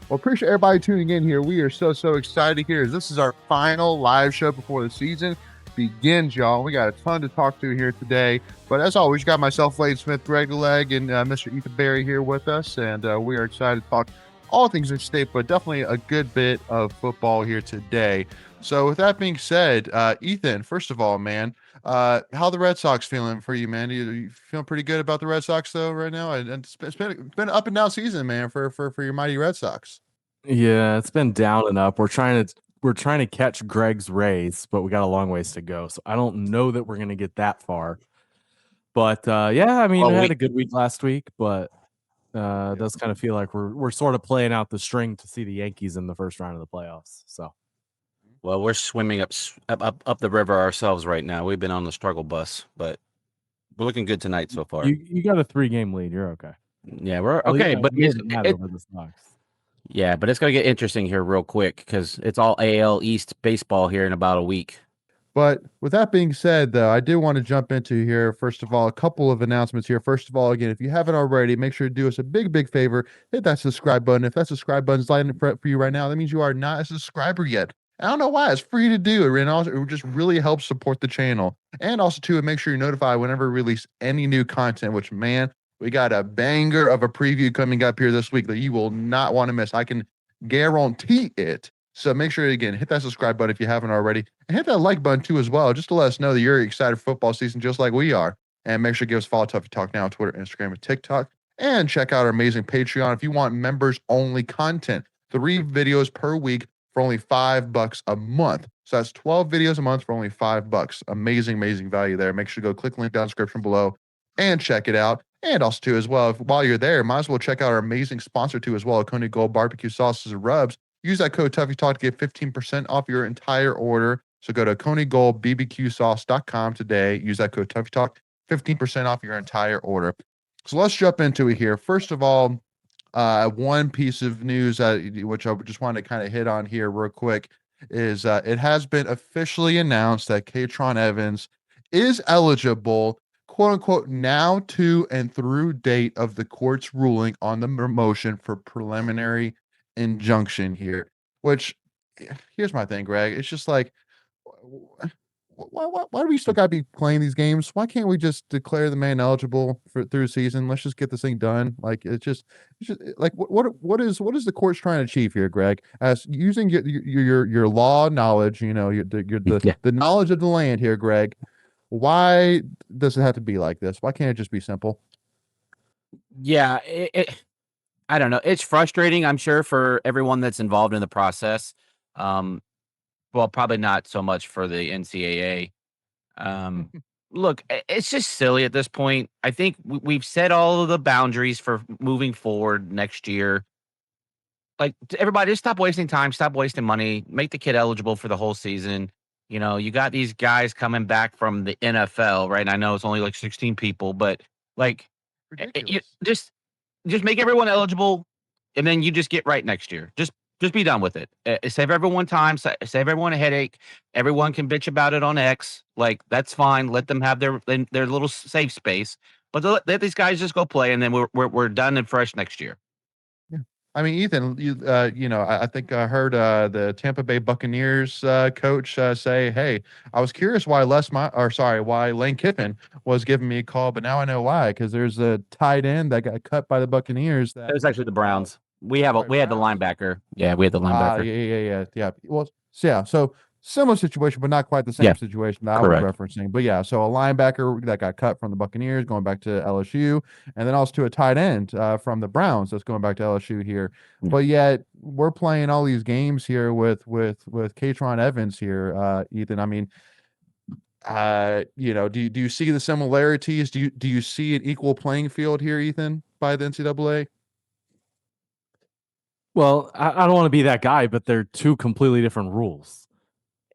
Well, appreciate everybody tuning in here. We are so excited here. This is our final live show before the season begins, y'all. We got a ton to talk to here today. But as always, you got myself, Layton Smith, Greg the Leg, and Mr. Ethan Berry here with us. And we are excited to talk all things in state, but definitely a good bit of football here today. So with that being said, Ethan, first of all, man, how the Red Sox feeling for you, man? You feeling pretty good about the Red Sox though right now? And it's been an up and down season, man, for your mighty Red Sox. Yeah, it's been down and up. We're trying to catch Greg's Rays, but we got a long ways to go. So I don't know that we're gonna get that far. But yeah, I mean, Well, we we had a good week last week, but it does kind of feel like we're sort of playing out the string to see the Yankees in the first round of the playoffs. So well, we're swimming up the river ourselves right now. We've been on the struggle bus, but we're looking good tonight so far. you got a 3-game lead. You're okay. Yeah, we're Well, okay, yeah, but you're mad over the Sox. yeah, but it's gonna get interesting here real quick because it's all AL East baseball here in about a week. But with that being said, though, I do want to jump into here, first of all, a couple of announcements here. First of all, again, if you haven't already, make sure to do us a big favor. Hit that subscribe button. If that subscribe button is lighting up for you right now, that means you are not a subscriber yet. I don't know why. It's free to do. And also, it just really helps support the channel. And also, too, make sure you're notified whenever we release any new content, which, man, we got a banger of a preview coming up here this week that you will not want to miss. I can guarantee it. So make sure, again, hit that subscribe button if you haven't already. And hit that like button, too, as well, just to let us know that you're excited for football season just like we are. And make sure to give us a follow, Tuffy Talk now on Twitter, Instagram, and TikTok. And check out our amazing Patreon if you want members-only content. 3 videos per week for only $5 a month. So that's 12 videos a month for only $5. Amazing value there. Make sure to go click the link down in the description below and check it out. And also, too, as well, while you're there, might as well check out our amazing sponsor, too, as well, Oconee Gold Barbecue Sauces and Rubs. Use that code TuffyTalk to get 15% off your entire order. So go to ConeeGoldBBQSauce.com today. Use that code TuffyTalk, 15% off your entire order. So let's jump into it here. First of all, one piece of news which I just wanted to kind of hit on here real quick is it has been officially announced that KaTron Evans is eligible, quote unquote, now to and through date of the court's ruling on the motion for preliminary injunction here. Which, here's my thing, Greg. It's just like, why do we still gotta be playing these games? Why can't we just declare the man eligible for through the season? Let's just get this thing done. Like it's just like what is the court's trying to achieve here, Greg? As using your law knowledge, the knowledge of the land here, Greg. Why does it have to be like this? Why can't it just be simple? Yeah, I don't know. It's frustrating, I'm sure, for everyone that's involved in the process. Well, probably not so much for the NCAA. Look, it's just silly at this point. I think we've set all of the boundaries for moving forward next year. Like, everybody, just stop wasting time, stop wasting money, make the kid eligible for the whole season. You know, you got these guys coming back from the NFL, right? And I know it's only like 16 people, but like, just make everyone eligible, and then you just get right next year. Just be done with it. Save everyone time. Save everyone a headache. Everyone can bitch about it on X. Like, that's fine. Let them have their little safe space. But let these guys just go play, and then we're done and fresh next year. Yeah. I mean, Ethan, I think I heard the Tampa Bay Buccaneers coach say, "Hey, I was curious why why Lane Kiffin was giving me a call, but now I know why. Because there's a tight end that got cut by the Buccaneers. It was actually the Browns. We had the linebacker. Yeah, we had the linebacker. Yeah. Well, so similar situation, but not quite the same situation that correct. I was referencing. But yeah, so a linebacker that got cut from the Buccaneers going back to LSU, and then also to a tight end from the Browns that's going back to LSU here. Mm. But yet we're playing all these games here with KaTron Evans here, Ethan. I mean, do you see the similarities? Do you see an equal playing field here, Ethan, by the NCAA? Well, I don't want to be that guy, but they're 2 completely different rules.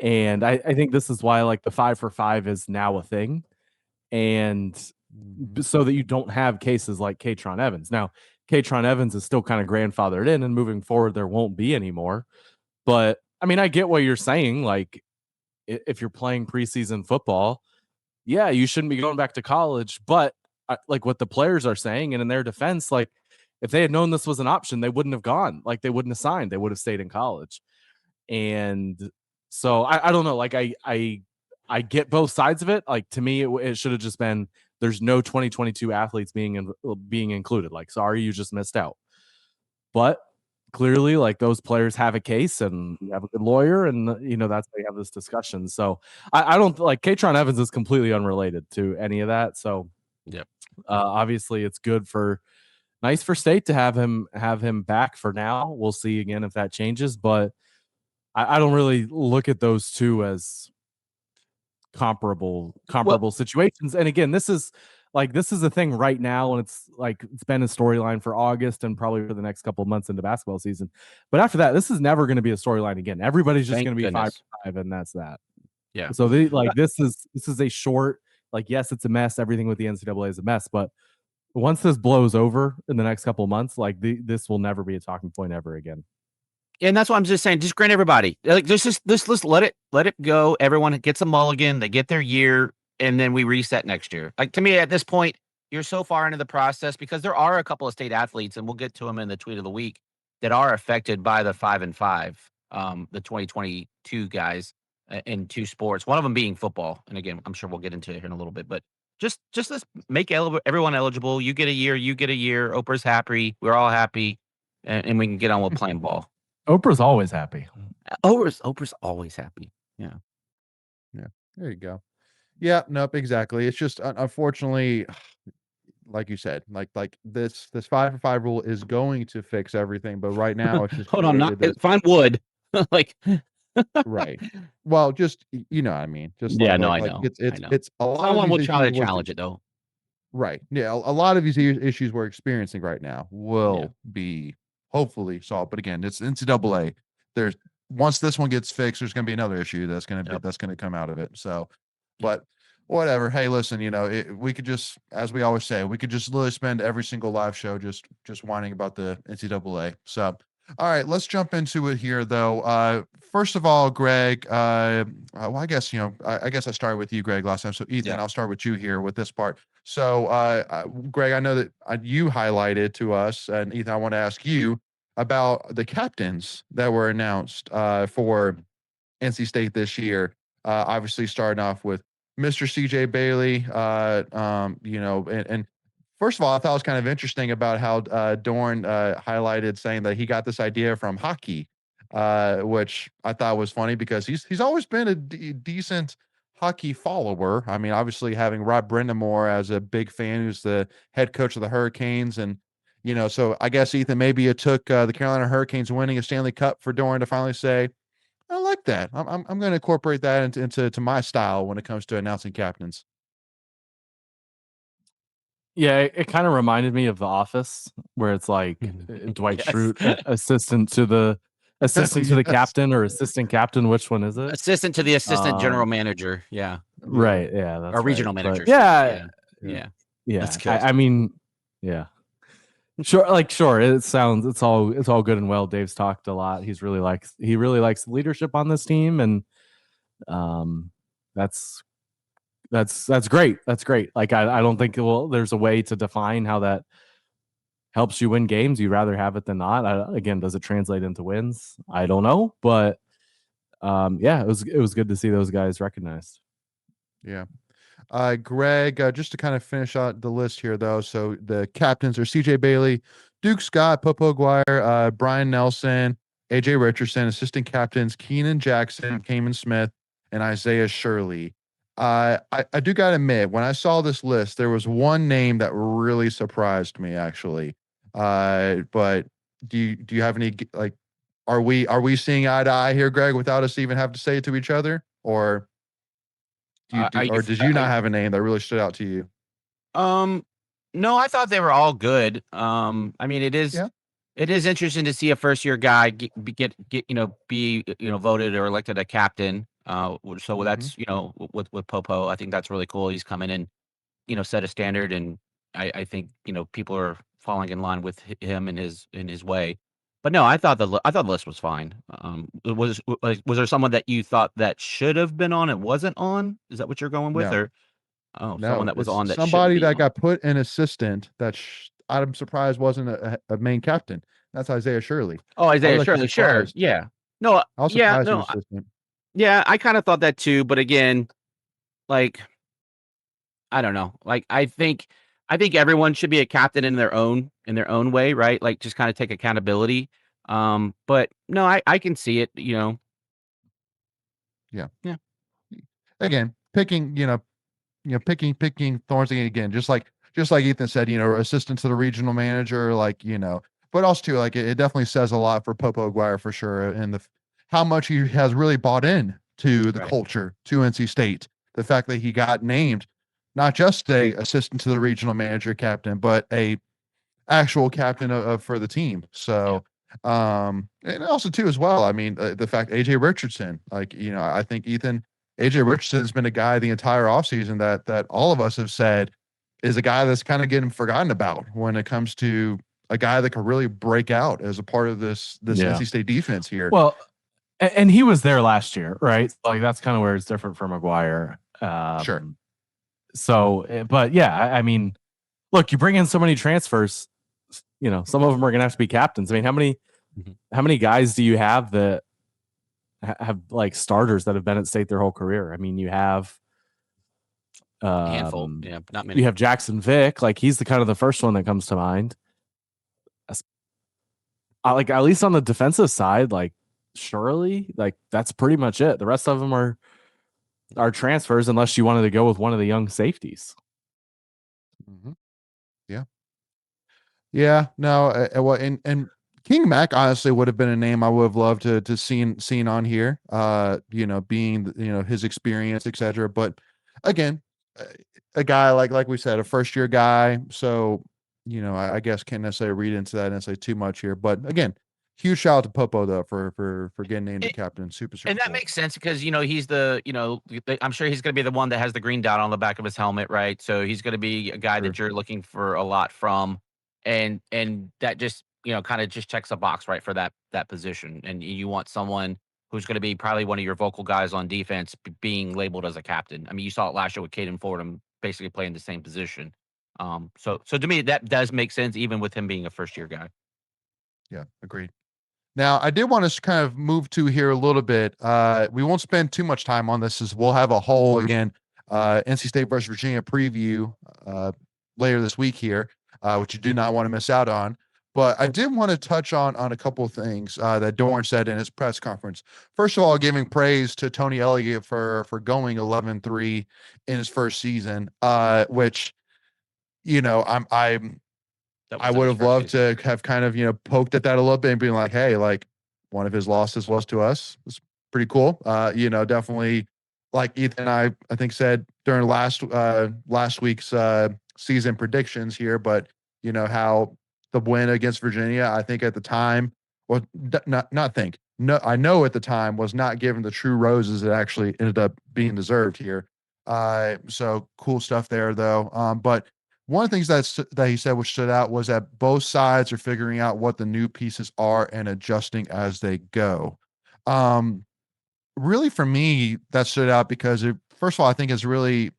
And I think this is why like the 5 for 5 is now a thing. And so that you don't have cases like KaTron Evans. Now, KaTron Evans is still kind of grandfathered in, and moving forward, there won't be anymore. But I mean, I get what you're saying. Like, if you're playing preseason football, yeah, you shouldn't be going back to college. But like what the players are saying, and in their defense, like, if they had known this was an option, they wouldn't have gone. Like they wouldn't have signed. They would have stayed in college. And so I don't know. Like I get both sides of it. Like to me, it should have just been there's no 2022 athletes being included. Like sorry, you just missed out. But clearly, like those players have a case and you have a good lawyer, and that's why you have this discussion. So I don't like KaTron Evans is completely unrelated to any of that. So yep. Obviously, it's nice for State to have him back for now. We'll see again if that changes, but I don't really look at those two as comparable situations. And again, this is a thing right now, and it's been a storyline for August and probably for the next couple of months into basketball season. But after that, this is never going to be a storyline again. Everybody's just going to be 5-5, and that's that. Yeah. So this is a short, yes, it's a mess. Everything with the NCAA is a mess, but once this blows over in the next couple of months, this will never be a talking point ever again. And that's what I'm just saying. Just grant everybody, let's let it go. Everyone gets a mulligan. They get their year, and then we reset next year. Like to me, at this point, you're so far into the process because there are a couple of State athletes, and we'll get to them in the tweet of the week that are affected by the 5-5, the 2022 guys in two sports. One of them being football, and again, I'm sure we'll get into it here in a little bit, but just let's make everyone eligible. You get a year. Oprah's happy. We're all happy, and we can get on with playing ball. Oprah's always happy. Oprah's always happy. Yeah. There you go. Yeah. Nope. Exactly. It's just unfortunately, like you said, like this 5-for-5 rule is going to fix everything, but right now it's just hold on. Find wood. Like right. Well, just what I mean. Just I know. It's a lot. Someone will try to challenge it though. Right. Yeah. A lot of these issues we're experiencing right now will be hopefully solved. But again, it's NCAA. Once this one gets fixed, there's going to be another issue that's going to come out of it. So, but whatever. Hey, listen, we could just, as we always say, we could just literally spend every single live show just whining about the NCAA. So, all right, let's jump into it here, though. First of all, Greg, well, I guess I started with you, Greg, last time. So, Ethan, I'll start with you here with this part. So, Greg, I know that you highlighted to us, and Ethan, I want to ask you about the captains that were announced for NC State this year. Obviously, starting off with Mr. CJ Bailey, and first of all, I thought it was kind of interesting about how Doeren highlighted saying that he got this idea from hockey, which I thought was funny because he's always been a decent hockey follower. I mean, obviously having Rob Brindamore as a big fan, who's the head coach of the Hurricanes, and so I guess Ethan, maybe it took the Carolina Hurricanes winning a Stanley Cup for Doeren to finally say, I like that. I'm going to incorporate that into my style when it comes to announcing captains. Yeah, it kind of reminded me of The Office, where it's like Dwight Schrute, assistant to the captain or assistant captain. Which one is it? Assistant to the assistant general manager. Yeah. Right. Yeah. That's or regional manager. Yeah. That's good. I mean, yeah. Sure. It's all good and well. Dave's talked a lot. He really likes leadership on this team, and that's great. That's great. Like I don't think there's a way to define how that helps you win games. You'd rather have it than not. Again, does it translate into wins? I don't know, but it was good to see those guys recognized. Yeah. Greg, just to kind of finish out the list here, though. So the captains are CJ Bailey, Duke Scott, Popo Aguirre, Brian Nelson, AJ Richardson, assistant captains Keenan Jackson, Kamen Smith, and Isaiah Shirley. I do got to admit, when I saw this list, there was one name that really surprised me, actually. But do you have any, are we seeing eye to eye here, Greg, without us even having to say it to each other? Or did you not have a name that really stood out to you? No, I thought they were all good. I mean, it is interesting to see a first year guy be voted or elected a captain. So that's with Popo, I think that's really cool. He's coming in, set a standard, and I think people are falling in line with him in his way. But no, I thought the list was fine. Was there someone that you thought that should have been on and wasn't on? Is that what you're going with, no. or someone that was on that somebody that got put in assistant that I'm surprised wasn't a main captain. That's Isaiah Shirley. Oh, I was Isaiah actually Shirley, sure, surprised. yeah. No, I was yeah, surprised he no, was assistant. yeah, I kind of thought that too, but again, like I don't know. Like I think everyone should be a captain in their own way, right? Like just kind of take accountability. But no, I can see it, you know. Yeah. Yeah. Again, picking thorns again, just like Ethan said, assistant to the regional manager, like, but also too, like it definitely says a lot for Popo Aguirre for sure, and how much he has really bought in to the Right. culture to NC State. The fact that he got named not just a assistant to the regional manager captain, but a actual captain for the team. So, and also too as well. I mean, the fact AJ Richardson, like I think AJ Richardson has been a guy the entire offseason that all of us have said is a guy that's kind of getting forgotten about when it comes to a guy that can really break out as a part of this Yeah. NC State defense here. Well, and he was there last year, right? Like that's kind of where it's different from Maguire. Sure. So, but yeah, I mean, look, you bring in so many transfers. Some of them are going to have to be captains. I mean, how many guys do you have that have like starters that have been at State their whole career? I mean, you have A handful. Yeah, not many. you have Jackson Vick, like he's the kind of the first one that comes to mind. Like at least on the defensive side, like Shirley, like that's pretty much it. The rest of them are transfers, unless you wanted to go with one of the young safeties. Mm-hmm. Yeah, no, well, and King Mac honestly would have been a name I would have loved to seen on here. Being his experience, etc. But again, uh, a guy like we said, a first year guy. So I guess can't necessarily read into that necessarily too much here. But again, huge shout out to Popo though for getting named the captain. Super And that cool. makes sense because he's I'm sure he's going to be the one that has the green dot on the back of his helmet, right? So he's going to be a guy that you're looking for a lot from, and that just kind of just checks a box, right, for that position. And you want someone who's going to be probably one of your vocal guys on defense, being labeled as a captain. I mean, you saw it last year with Caden Fordham basically playing the same position. So to me that does make sense, even with him being a first year guy. Yeah, agreed. Now, I did want to kind of move to here a little bit. We won't spend too much time on this, as we'll have a whole NC State versus Virginia preview later this week here, which you do not want to miss out on. But I did want to touch on a couple of things that Doeren said in his press conference. First of all, giving praise to Tony Elliott for going 11-3 in his first season, which I would have loved to have kind of, poked at that a little bit and being like, hey, like one of his losses was to us. It's pretty cool. Definitely like Ethan and I think said during last week's season predictions here, but how the win against Virginia, I think at the time, well, not think. No, I know at the time was not given the true roses that actually ended up being deserved here. So cool stuff there though. But one of the things that he said which stood out was that both sides are figuring out what the new pieces are and adjusting as they go. Really for me, that stood out because first of all, I think is really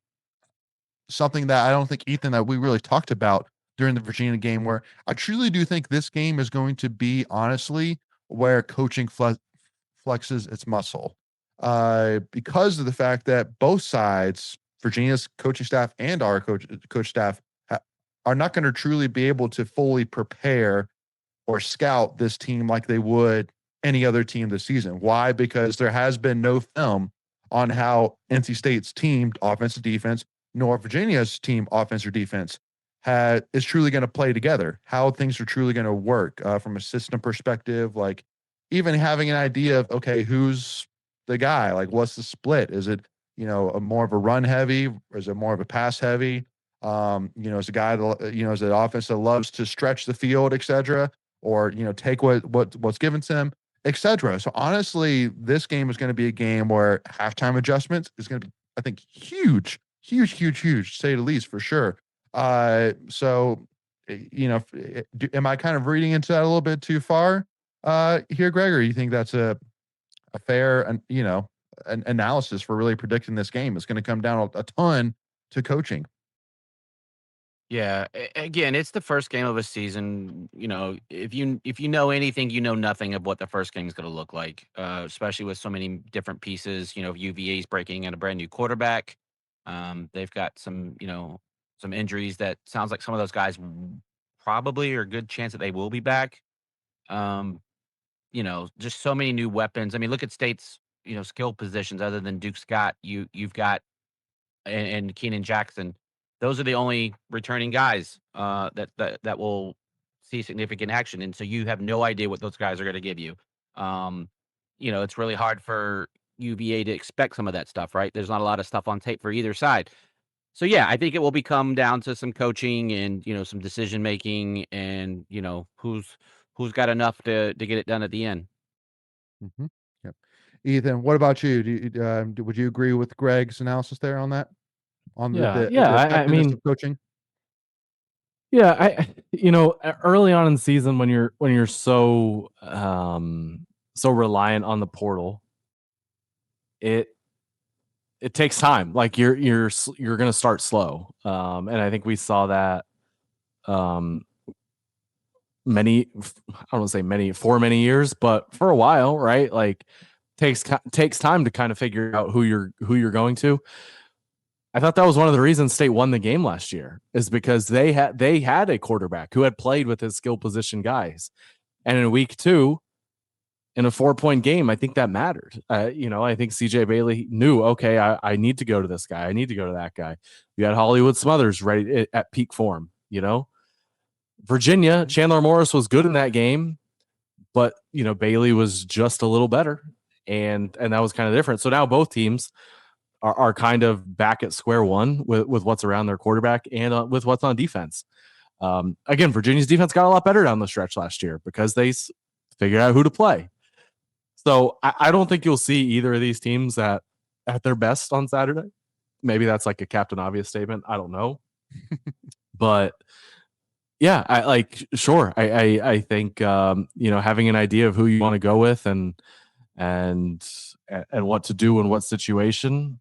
something that I don't think Ethan that we really talked about during the Virginia game, where I truly do think this game is going to be honestly where coaching flexes its muscle. Because of the fact that both sides, Virginia's coaching staff and our coach staff, are not going to truly be able to fully prepare or scout this team like they would any other team this season. Why? Because there has been no film on how NC State's team offensive defense, nor Virginia's team offense or defense is truly going to play together, how things are truly going to work from a system perspective, like even having an idea of, okay, who's the guy, like what's the split? Is it, a more of a run heavy or is it more of a pass heavy? As a guy that, as an offense that loves to stretch the field, etc., or take what's given to them, etc. So honestly, this game is going to be a game where halftime adjustments is going to be, I think, huge, to say the least, for sure. So am I kind of reading into that a little bit too far here, Greg, or you think that's a fair and an analysis for really predicting this game? It's going to come down a ton to coaching. Yeah, again, it's the first game of a season. If you know anything, you know nothing of what the first game is going to look like. Especially with so many different pieces. UVA's breaking in a brand new quarterback. They've got some injuries that sounds like some of those guys probably are a good chance that they will be back. Um, just so many new weapons. I mean, look at State's skill positions other than Duke Scott. You've got and Keenan Jackson. Those are the only returning guys that will see significant action, and so you have no idea what those guys are going to give you. Um, it's really hard for UVA to expect some of that stuff, right? There's not a lot of stuff on tape for either side. So yeah, I think it will become down to some coaching and some decision making, and who's got enough to get it done at the end. Mm-hmm. Yep. Ethan, what about you? Would you agree with Greg's analysis there on that? On Yeah, the I effectiveness mean, of coaching? yeah, early on in the season when you're so so reliant on the portal, it takes time. Like you're going to start slow. And I think we saw that many, I don't want to say many, for many years, but for a while, right? Like takes time to kind of figure out who you're going to. I thought that was one of the reasons State won the game last year, is because they had a quarterback who had played with his skill position guys. And in week 2, in a 4-point game, I think that mattered. I think CJ Bailey knew, okay, I need to go to this guy. I need to go to that guy. You had Hollywood Smothers ready at peak form, Virginia, Chandler Morris was good in that game, but, Bailey was just a little better. And that was kind of different. So now both teams are kind of back at square one with what's around their quarterback and with what's on defense. Again, Virginia's defense got a lot better down the stretch last year because they figured out who to play. So I don't think you'll see either of these teams at their best on Saturday. Maybe that's like a Captain Obvious statement. I don't know. But yeah, I think having an idea of who you want to go with and what to do in what situation,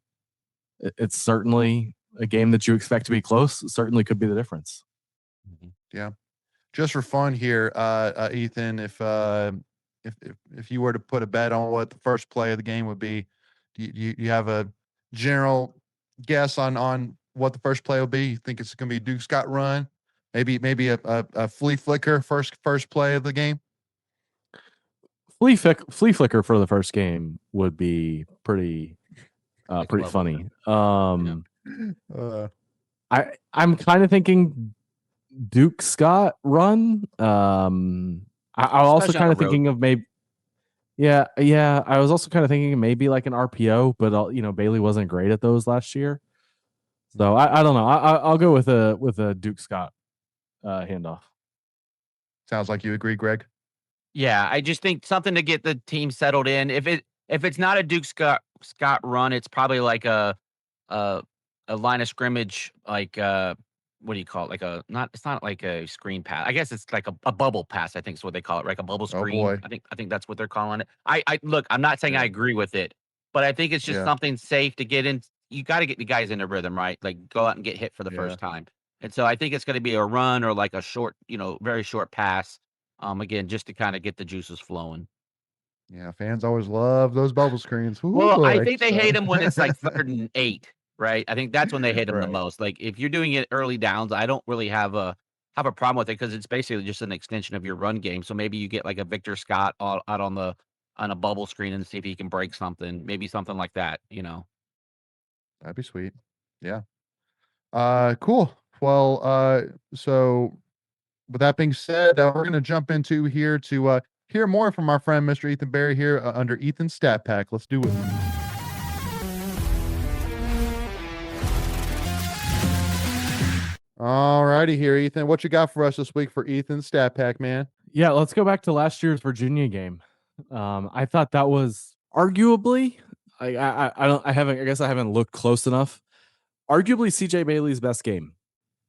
it's certainly a game that you expect to be close. It certainly could be the difference. Yeah. Just for fun here, Ethan, if you were to put a bet on what the first play of the game would be, do you have a general guess on what the first play will be? You think it's going to be Duke Scott run? Maybe a flea flicker first play of the game? Flea flicker for the first game would be pretty funny. I'm kind of thinking Duke Scott run. I'm also kind of thinking of maybe. Yeah. I was also kind of thinking maybe like an RPO, but Bailey wasn't great at those last year, so I don't know. I'll go with a Duke Scott handoff. Sounds like you agree, Greg. Yeah, I just think something to get the team settled in. If it's not a Duke Scott run, it's probably like a line of scrimmage, like what do you call it? It's not like a screen pass. I guess it's like a bubble pass, I think is what they call it, like a bubble screen. Oh boy. I think that's what they're calling it. I look, I'm not saying I agree with it, but I think it's just something safe to get in. You got to get the guys in a rhythm, right? Like go out and get hit for the first time. And so I think it's going to be a run or like a short, very short pass. Again, just to kind of get the juices flowing. Yeah, fans always love those bubble screens. Ooh, well, boy. I think they hate them when it's like 3rd and 8, right? I think that's when they hate them the Right. most. Like if you're doing it early downs, I don't really have a problem with it because it's basically just an extension of your run game. So maybe you get like a Victor Scott out on a bubble screen and see if he can break something, maybe something like that. That'd be sweet. Yeah. Cool. Well, so with that being said, we're going to jump into here to hear more from our friend Mr. Ethan Berry here under Ethan's Stat Pack. Let's do it. All righty here, Ethan. What you got for us this week for Ethan's Stat Pack, man? Yeah, let's go back to last year's Virginia game. I thought that was arguably, I guess I haven't looked close enough. Arguably CJ Bailey's best game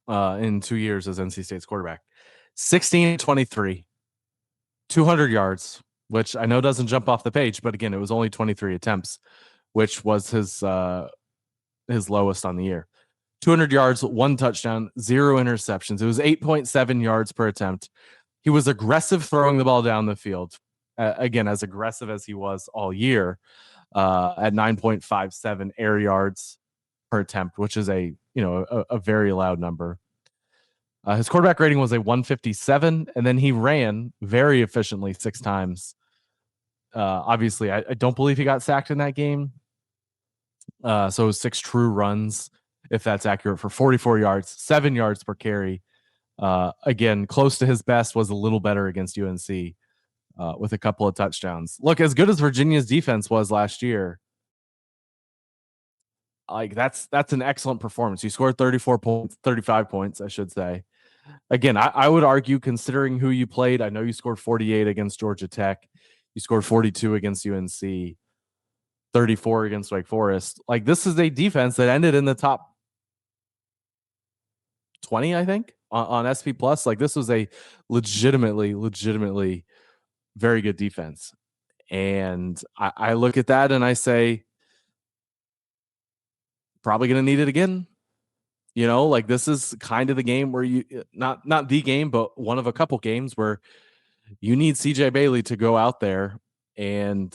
in 2 years as NC State's quarterback. 16-23, 200 yards, which I know doesn't jump off the page, but again, it was only 23 attempts, which was his lowest on the year. 200 yards, 1 touchdown, 0 interceptions. It was 8.7 yards per attempt. He was aggressive throwing the ball down the field. Again, as aggressive as he was all year, at 9.57 air yards per attempt, which is a very loud number. His quarterback rating was a 157, and then he ran very efficiently 6 times. Obviously, I don't believe he got sacked in that game. So it was 6 true runs, if that's accurate, for 44 yards, 7 yards per carry. Again, close to his best, was a little better against UNC with a couple of touchdowns. Look, as good as Virginia's defense was last year, like that's an excellent performance. He scored 35 points, I should say. Again, I would argue, considering who you played, I know you scored 48 against Georgia Tech. You scored 42 against UNC, 34 against Wake Forest. Like, this is a defense that ended in the top 20, I think, on SP Plus. Like, this was a legitimately very good defense. And I look at that and I say, probably going to need it again. Like, this is kind of the game where you not the game, but one of a couple games where you need CJ Bailey to go out there and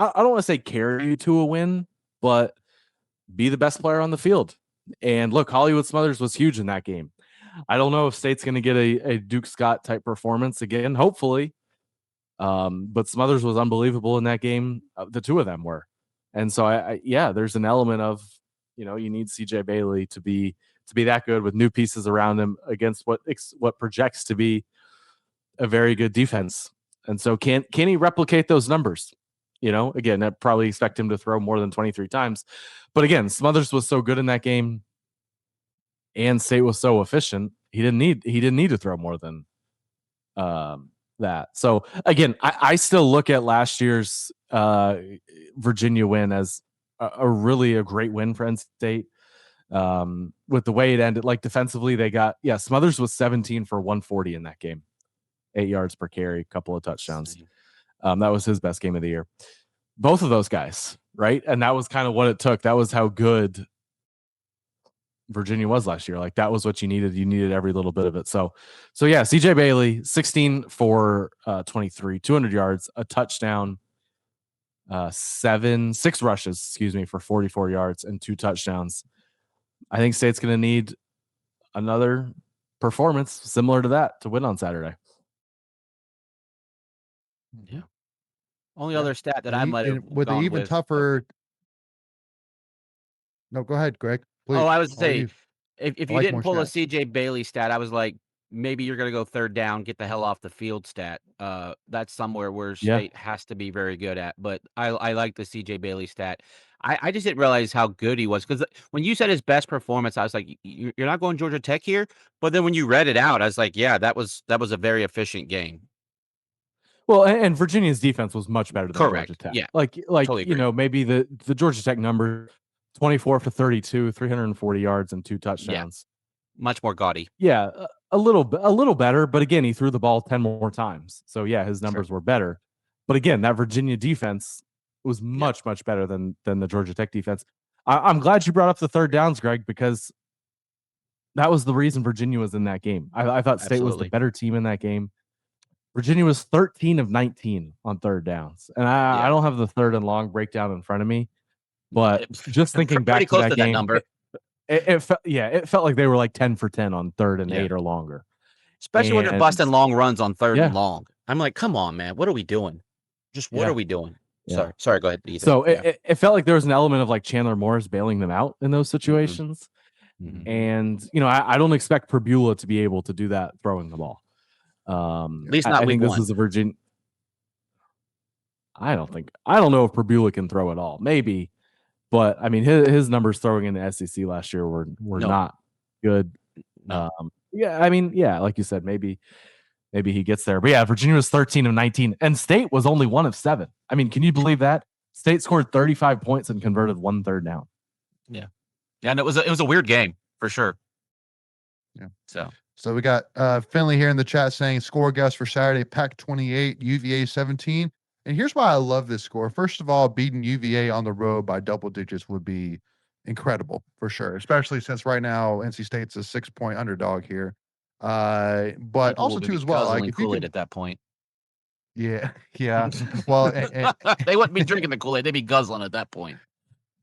I don't want to say carry you to a win, but be the best player on the field. And look, Hollywood Smothers was huge in that game. I don't know if State's going to get a Duke Scott type performance again, hopefully. But Smothers was unbelievable in that game. The two of them were. And so there's an element of, you need CJ Bailey to be that good with new pieces around him against what projects to be a very good defense. And so can he replicate those numbers? Again, I probably expect him to throw more than 23 times. But again, Smothers was so good in that game and State was so efficient. He didn't need to throw more than that. So again, I still look at last year's Virginia win as a great win for NC State. With the way it ended, like defensively, they got Smothers was 17 for 140 in that game, 8 yards per carry, a couple of touchdowns. That was his best game of the year. Both of those guys, right? And that was kind of what it took. That was how good Virginia was last year. Like, that was what you needed. You needed every little bit of it. So yeah, CJ Bailey, 16 for 23, 200 yards, a touchdown, 6 rushes, for 44 yards and 2 touchdowns. I think State's going to need another performance similar to that to win on Saturday. Yeah. Only other stat that I might have with the even tougher. No, go ahead, Greg. Please. Oh, I was saying, if you didn't pull a CJ Bailey stat, I was like, maybe you're going to go third down, get the hell off the field stat. That's somewhere where State has to be very good at. But I like the CJ Bailey stat. I just didn't realize how good he was, because when you said his best performance, I was like, you're not going Georgia Tech here. But then when you read it out, I was like, yeah, that was a very efficient game. Well, and Virginia's defense was much better than Georgia Tech. Yeah, like totally maybe the Georgia Tech number, 24 for 32, 340 yards and 2 touchdowns. Yeah. Much more gaudy. Yeah, a little better, but again, he threw the ball 10 more times. So yeah, his numbers were better. But again, that Virginia defense was much better than the Georgia Tech defense. I'm glad you brought up the third downs, Greg, because that was the reason Virginia was in that game. I thought State was the better team in that game. Virginia was 13 of 19 on third downs. And I don't have the third and long breakdown in front of me, but just thinking back to that game, number. It felt like they were like 10 for 10 on third and 8 or longer. Especially when they're busting long runs on third and long. I'm like, come on, man. What are we doing? What are we doing? Yeah. Sorry, go ahead, Ethan. So it felt like there was an element of like Chandler Morris bailing them out in those situations. Mm-hmm. And, I don't expect Perbula to be able to do that throwing the ball. At least not week one. This is a Virginia. I don't know if Perbula can throw at all. Maybe. But I mean, his numbers throwing in the SEC last year were not good. No. Like you said, maybe he gets there. But yeah, Virginia was 13 of 19, and State was only 1 of 7. I mean, can you believe that? State scored 35 points and converted 1 third down. Yeah, and it was a weird game for sure. Yeah. So we got Finley here in the chat saying score guess for Saturday: Pac 28, UVA 17. And here's why I love this score. First of all, beating UVA on the road by double digits would be incredible for sure, especially since right now NC State's a 6-point underdog here. But People also will too be as well, like guzzling if you Kool-Aid can, at that point. yeah. Well, They wouldn't be drinking the Kool-Aid; they'd be guzzling at that point.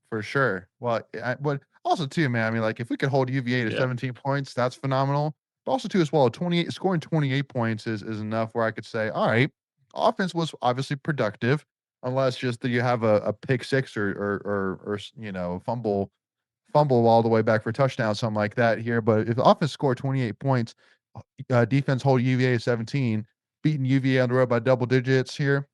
for sure. Well, but also too, man. I mean, like if we could hold UVA to Yeah. 17 points, that's phenomenal. But also too as well, 28 scoring 28 points is enough where I could say, all right, offense was obviously productive, unless just that you have a pick six or fumble all the way back for a touchdown, something like that here. But if the offense scored 28 points, defense hold UVA 17, beating UVA on the road by double digits here,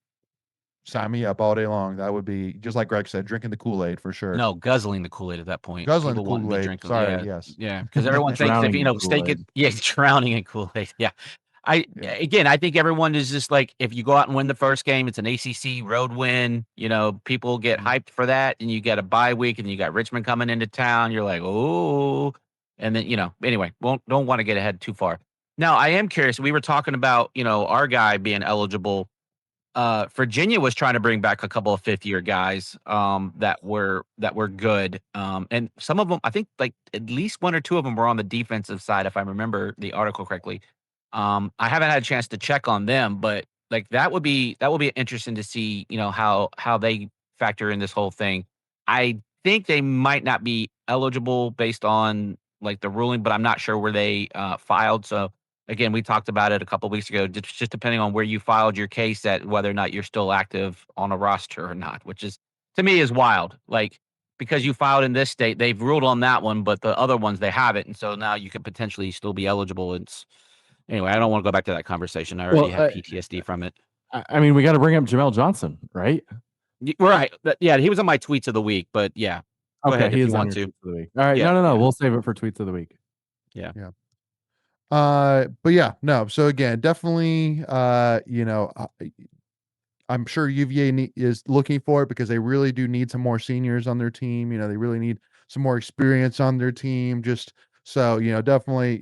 sign me up all day long. That would be just like Greg said, drinking the Kool-Aid for sure. No, guzzling the Kool-Aid at that point. Guzzling the People wouldn't be Kool-Aid. drinking. Sorry, Yeah, yes. yeah, because everyone thinks if Drowning in steak it, Kool-Aid. yeah, drowning in Kool-Aid. Yeah, Yeah. again, I think everyone is just like, if you go out and win the first game, it's an ACC road win. People get hyped for that, and you get a bye week, and you got Richmond coming into town. You're like, oh, and then anyway, don't want to get ahead too far. Now, I am curious. We were talking about our guy being eligible. Virginia was trying to bring back a couple of fifth-year guys that were good. And some of them, I think, like at least one or two of them were on the defensive side, if I remember the article correctly. I haven't had a chance to check on them, but like that would be interesting to see, how they factor in this whole thing. I think they might not be eligible based on like the ruling, but I'm not sure where they filed. So again, we talked about it a couple of weeks ago, just depending on where you filed your case at whether or not you're still active on a roster or not, which is to me is wild. Like, because you filed in this state, they've ruled on that one, but the other ones they haven't, and so now you could potentially still be eligible. Anyway, I don't want to go back to that conversation. I already have PTSD from it. I mean, we got to bring up Jamel Johnson, right? Right. Yeah, he was on my tweets of the week, but yeah. Go ahead he if is you on want your to. tweets of the week. All right, Yeah, no, yeah. we'll save it for tweets of the week. Yeah. But yeah, no. So again, definitely, I'm sure UVA is looking for it because they really do need some more seniors on their team. They really need some more experience on their team. Just so definitely,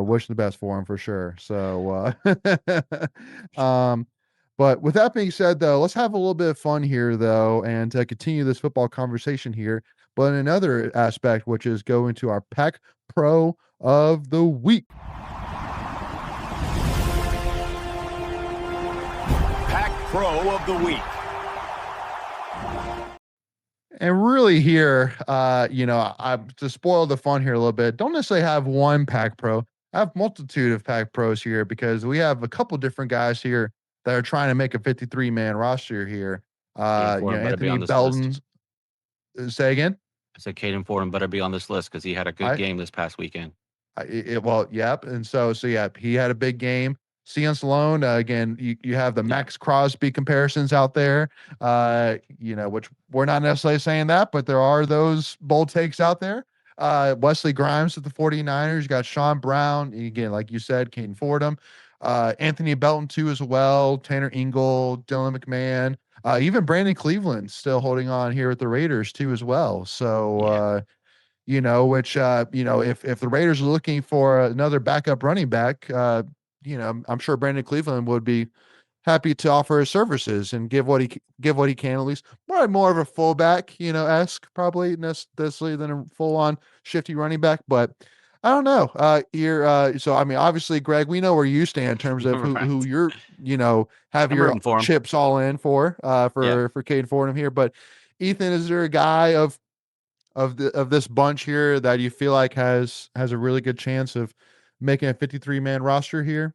wish the best for them for sure. So, but with that being said, though, let's have a little bit of fun here, though, and continue this football conversation here. But in another aspect, which is go into our Pack Pro of the week. Pack Pro of the week. And really here, I to spoil the fun here a little bit, don't necessarily have one Pack Pro. I have multitude of Pack Pros here because we have a couple different guys here that are trying to make a 53-man roster here. Anthony Belton. Say again? I said Caden Fordham better be on this list because he had a good game this past weekend. Yep. And so yeah, he had a big game. Cian Sloan, again, you have the Max Crosby comparisons out there, which we're not necessarily saying that, but there are those bold takes out there. Wesley Grimes with the 49ers. You got Sean Brown. Again, like you said, Caden Fordham. Anthony Belton, too, as well. Tanner Ingle, Dylan McMahon. Even Brandon Cleveland still holding on here with the Raiders, too, as well. So, which, if the Raiders are looking for another backup running back, I'm sure Brandon Cleveland would be happy to offer his services and give what he can, at least more of a fullback, esque probably necessarily than a full on shifty running back. But I don't know so I mean, obviously, Greg, we know where you stand in terms of who you're, have your chips all in for Cade Fordham here. But Ethan, is there a guy of this bunch here that you feel like has a really good chance of making a 53-man roster here?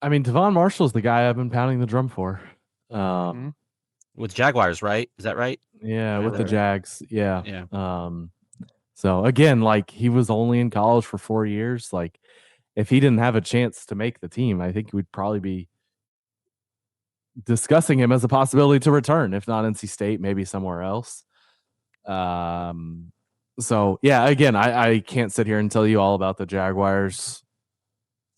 I mean, Devon Marshall's the guy I've been pounding the drum for. With Jaguars, right? Is that right? Yeah, with the Jags. Yeah. Yeah. So again, like he was only in college for 4 years. Like if he didn't have a chance to make the team, I think we'd probably be discussing him as a possibility to return, if not NC State, maybe somewhere else. So yeah, again, I can't sit here and tell you all about the Jaguars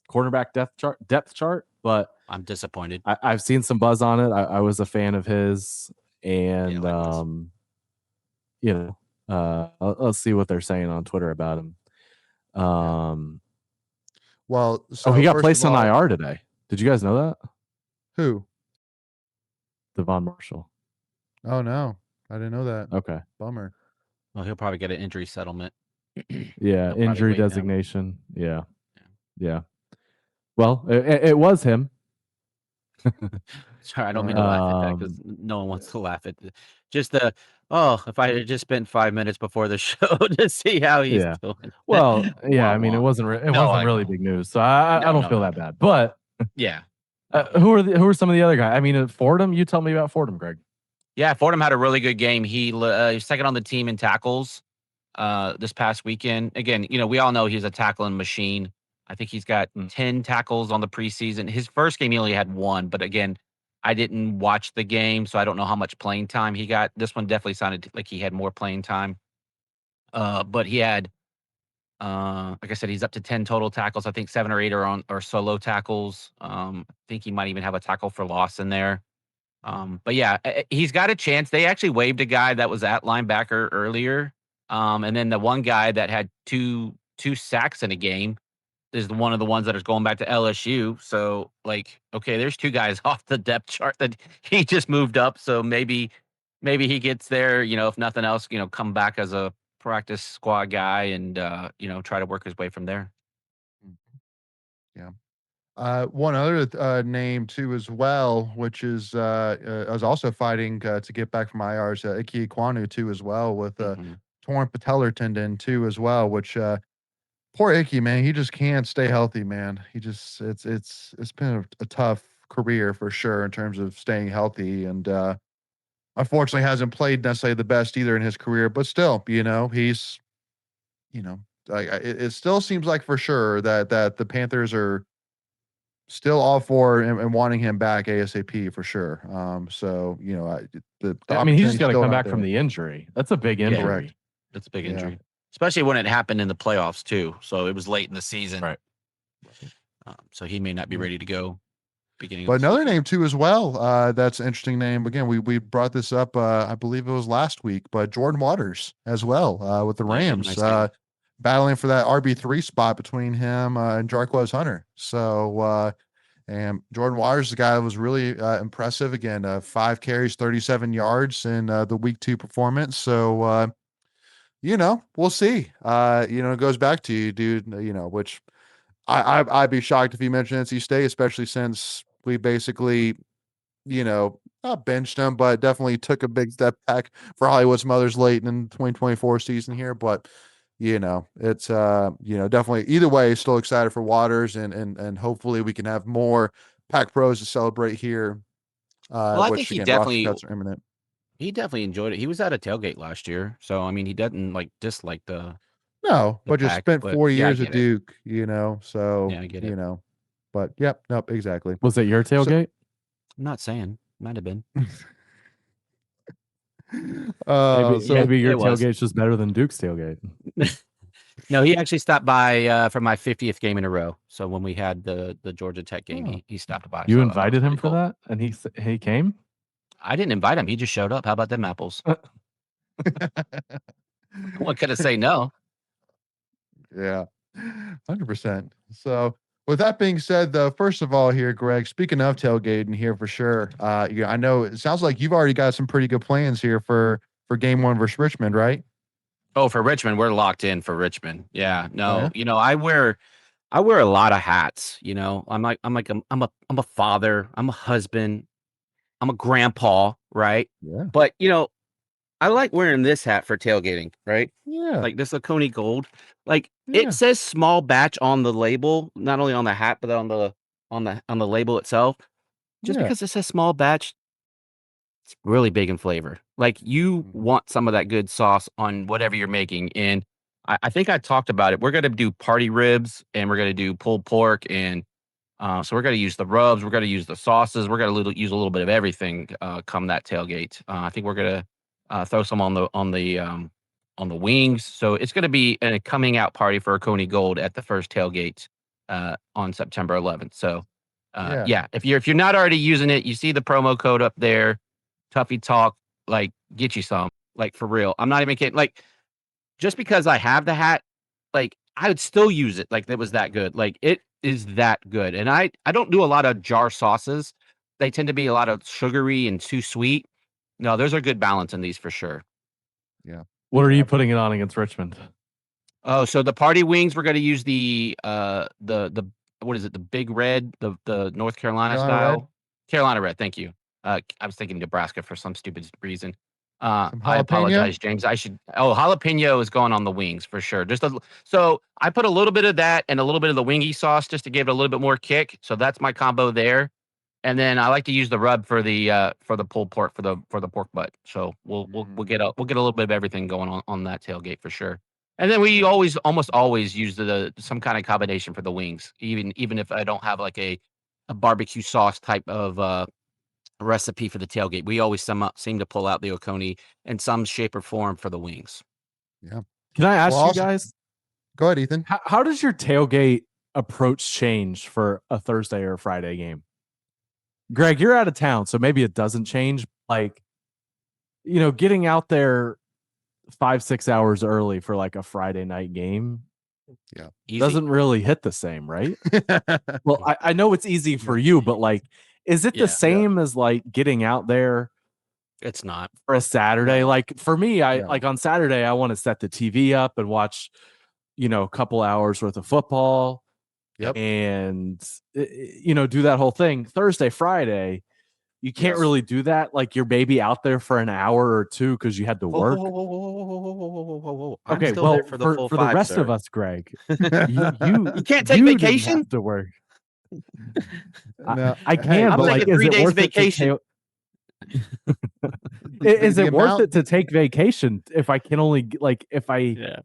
quarterback depth chart, but I'm disappointed. I've seen some buzz on it. I was a fan of his, and let's see what they're saying on Twitter about him. Well, so he got placed on IR today. Did you guys know that? Who? Devon Marshall. Oh no, I didn't know that. Okay. Bummer. Well, he'll probably get an injury settlement. Yeah, probably injury wait now. designation. Yeah. Well, it was him. Sorry, I don't mean to laugh at that because no one wants to laugh at just the if I had just spent 5 minutes before the show to see how he's doing. Well, yeah, Wah, I mean, it wah. wasn't it No, wasn't I really know. big news, so I No, don't no, feel no, that no. bad. But Yeah. who are some of the other guys? I mean, Fordham. You tell me about Fordham, Greg. Yeah, Fordham had a really good game. He was second on the team in tackles this past weekend. Again, we all know he's a tackling machine. I think he's got 10 tackles on the preseason. His first game, he only had 1. But again, I didn't watch the game, so I don't know how much playing time he got. This one definitely sounded like he had more playing time. But he had, like I said, he's up to 10 total tackles. I think 7 or 8 are solo tackles. I think he might even have a tackle for loss in there. But yeah, he's got a chance. They actually waived a guy that was at linebacker earlier. And then the one guy that had two sacks in a game is one of the ones that is going back to LSU. So okay, there's 2 guys off the depth chart that he just moved up. So maybe he gets there, if nothing else, come back as a practice squad guy and try to work his way from there. Yeah. One other name too as well, which is I was also fighting to get back from IR's Ike Ikwanu too as well with torn patellar tendon too as well, which poor Icky, man, he just can't stay healthy, man. He just it's been a tough career for sure in terms of staying healthy, and unfortunately hasn't played necessarily the best either in his career, but still, he's it still seems like for sure that the Panthers are still all for and wanting him back ASAP for sure. So I mean, he's just opportunity's got to still come out back from there. the injury. That's a big injury. Correct. That's a big Yeah. injury, especially when it happened in the playoffs too. So it was late in the season, Right. So he may not be ready to go. But another name too as well. That's an interesting name. Again, we brought this up. I believe it was last week, but Jordan Waters as well with the Rams, battling for that RB3 spot between him and Jarquez Hunter. So and Jordan Waters, the guy that was really impressive. Again, 5 carries, 37 yards in the week 2 performance. So we'll see. It goes back to you, dude. Which I'd be shocked if he mentioned NC State, especially since we basically, not benched him, but definitely took a big step back for Hollywood Smothers late in the 2024 season here. But it's definitely either way, still excited for Waters and hopefully we can have more Pack Pros to celebrate here. Well, I which think again, roster cuts are imminent. he definitely enjoyed it. He was at a tailgate last year, so I mean, he doesn't dislike the. No, but just Pack, spent but 4 yeah, I years at get it. Duke, so Yeah, I get it. But yep, nope, exactly. Was it your tailgate? I'm not saying. Might have been. Maybe your it was. tailgate's just better than Duke's tailgate. No, he actually stopped by for my 50th game in a row. So when we had the Georgia Tech game, he stopped by. You So invited him for cool. that, and he came. I didn't invite him. He just showed up. How about them apples? What could I say? No. Yeah, 100%. So with that being said, though, first of all, here, Greg, speaking of tailgating here for sure, I know it sounds like you've already got some pretty good plans here for game 1 versus Richmond, right? Oh, for Richmond, we're locked in for Richmond. Yeah, no, Oh, yeah? I wear a lot of hats. I'm a father. I'm a husband. I'm a grandpa, right? Yeah. But I like wearing this hat for tailgating, right? Yeah. Like this Oconee gold. Yeah. It says small batch on the label, not only on the hat, but on the label itself. Just because it says small batch, it's really big in flavor. Like you want some of that good sauce on whatever you're making. And I think I talked about it. We're gonna do party ribs and we're gonna do pulled pork and so we're gonna use the rubs, we're gonna use the sauces, we're gonna use a little bit of everything come that tailgate. I think we're gonna throw some on the wings. So it's gonna be a coming out party for Oconee Gold at the first tailgate on September 11th. So yeah, if you're not already using it, you see the promo code up there, Tuffy Talk, get you some, for real. I'm not even kidding. Just because I have the hat, I would still use it. It was that good. It is that good. And I don't do a lot of jar sauces. They tend to be a lot of sugary and too sweet. No, there's a good balance in these for sure. What are you putting it on against Richmond? Oh, so the party wings, we're going to use the what is it? The big red, the North Carolina style. Red? Carolina red. Thank you. I was thinking Nebraska for some stupid reason. Some I jalapeno? apologize, James. Jalapeno is going on the wings for sure. So I put a little bit of that and a little bit of the wingy sauce just to give it a little bit more kick. So that's my combo there. And then I like to use the rub for the pulled pork for the pork butt. So we'll get a little bit of everything going on that tailgate for sure. And then we almost always use some kind of combination for the wings, even if I don't have like a barbecue sauce type of recipe for the tailgate. We always seem to pull out the Oconee in some shape or form for the wings. Yeah. Can I ask you guys? Go ahead, Ethan. How does your tailgate approach change for a Thursday or a Friday game? Greg, you're out of town, so maybe it doesn't change. Like, getting out there 5-6 hours early for like a Friday night game, doesn't really hit the same, right? Well, I know it's easy for you, but like, is it the same as like getting out there? It's not for a Saturday. Like for me, like on Saturday, I want to set the TV up and watch, a couple hours worth of football. Yep. And do that whole thing. Thursday, Friday, you can't really do that. Like you're maybe out there for an hour or two because you had to work. Okay, well, for the rest of us, Greg, you can't take vacation to work. No, I can, I'm but like, taking 3 is it days worth vacation? Is it worth it to take vacation if I can only if I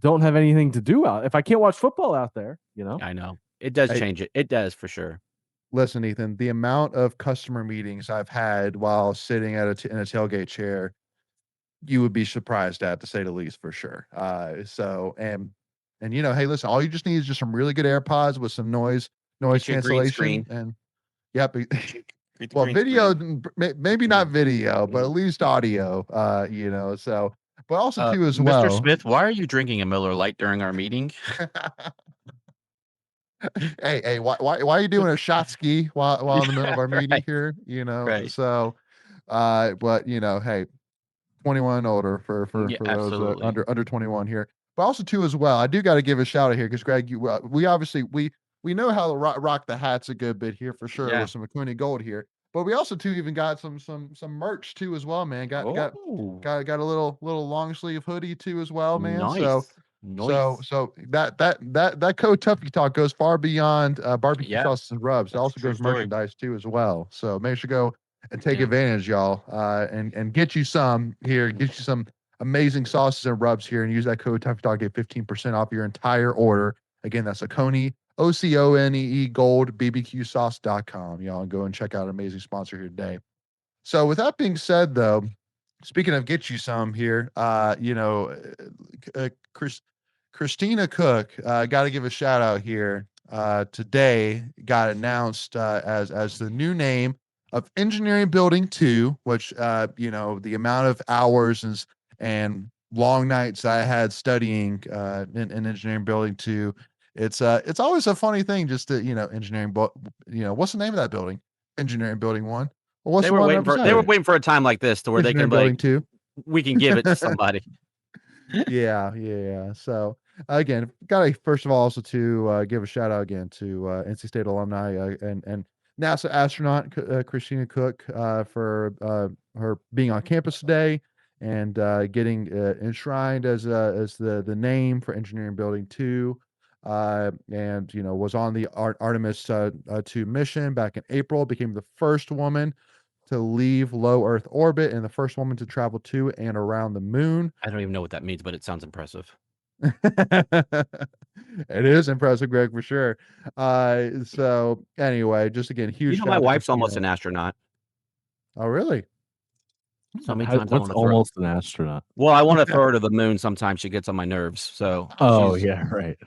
don't have anything to do if I can't watch football out there, I know it does change it. It does for sure. Listen, Ethan, the amount of customer meetings I've had while sitting in a tailgate chair, you would be surprised at, to say the least, for sure. Hey, listen, all you just need is just some really good AirPods with some noise cancellation, and well, video, maybe not video, but at least audio. So. But also too, as well, Mr. Smith, why are you drinking a Miller Lite during our meeting? hey, why are you doing a shot ski while in the middle of our meeting here? Right. So, but hey, 21 and older for those under 21 here. But also too, as well, I do got to give a shout out here because Greg, we obviously we know how to rock the hats a good bit here for sure with some Oconee gold here. But we also too even got some merch too as well, man. Got a little long sleeve hoodie too as well, man. Nice. So that code Tuffy Talk goes far beyond barbecue sauces and rubs. It also goes merchandise too as well. So make sure to go and take advantage, y'all, and get you some here. Get you some amazing sauces and rubs here, and use that code Tuffy Talk, get 15% off your entire order. Again, that's Oconee. Oconee Gold BBQSauce.com. Y'all go and check out an amazing sponsor here today. So with that being said, though, speaking of get you some here, Christina Koch, got to give a shout out here. Today got announced as the new name of Engineering Building 2, which the amount of hours and long nights I had studying in Engineering Building 2. It's always a funny thing just to, engineering, but what's the name of that building? Engineering Building 1. Well, they were waiting for a time like this to where they can building 2. We can give it to somebody. Yeah. So again, gotta first of all also to give a shout out again to NC State alumni and NASA astronaut Christina Koch for her being on campus today and getting enshrined as the name for Engineering Building 2. And was on the Artemis 2 mission back in April, became the first woman to leave low Earth orbit and the first woman to travel to and around the moon. I don't even know what that means, but it sounds impressive. It is impressive, Greg, for sure. So anyway, just again, huge. My wife's almost an astronaut. Oh, really? So many times What's almost an astronaut? Well, I want to throw her to the moon. Sometimes she gets on my nerves. So. Oh yeah, right.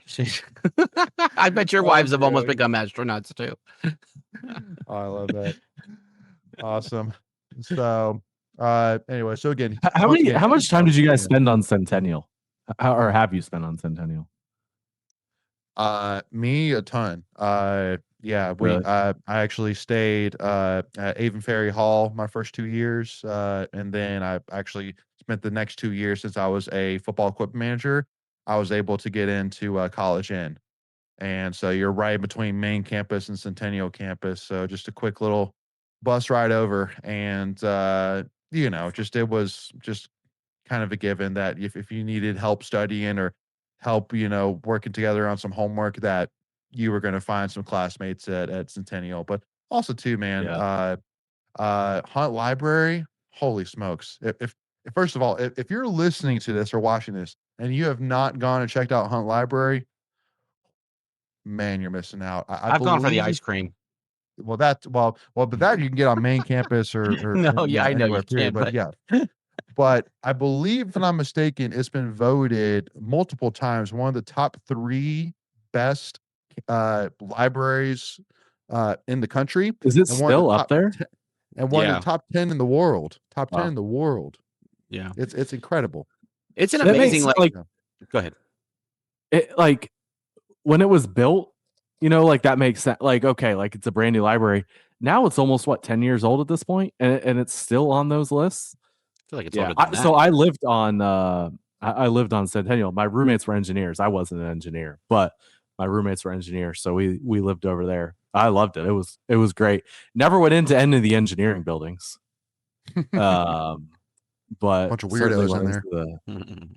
I bet your wives have almost become astronauts too. Oh, I love that. Awesome. So, anyway, so again, how much time did you guys spend on Centennial, or have you spent on Centennial? Me a ton. Yeah, Really? I actually stayed at Avon Ferry Hall my first 2 years, and then I actually spent the next 2 years since I was a football equipment manager. I was able to get into College Inn, and so you're right between main campus and Centennial campus. So just a quick little bus ride over, and just it was just kind of a given that if you needed help studying or help, working together on some homework, that you were going to find some classmates at Centennial. But also too, man, Yeah. Hunt Library, holy smokes. If first of all, if you're listening to this or watching this and you have not gone and checked out Hunt Library, man, you're missing out. I I've gone for the believe ice cream. but that you can get on main campus or No, yeah, I know anywhere you period. can, But but yeah, but I believe, if I'm not mistaken, it's been voted multiple times one of the top 3 best, libraries, in the country, Is it and one of the still up top there? 10 and one of yeah, the top 10 in the world. Top 10 Wow. in the world. yeah. It's incredible. It's an That amazing makes like. Yeah. Go ahead. it like when it was built, like that makes sense. Like, okay, like it's a brand new library. Now it's almost 10 years old at this point, and it's still on those lists. I feel like it's Yeah. older than that. So I lived on I lived on Centennial. My roommates were engineers. I wasn't an engineer, but my roommates were engineers, so we lived over there. I loved it. It was great. Never went into any of the engineering buildings. But Bunch of certainly weirdos in went there. into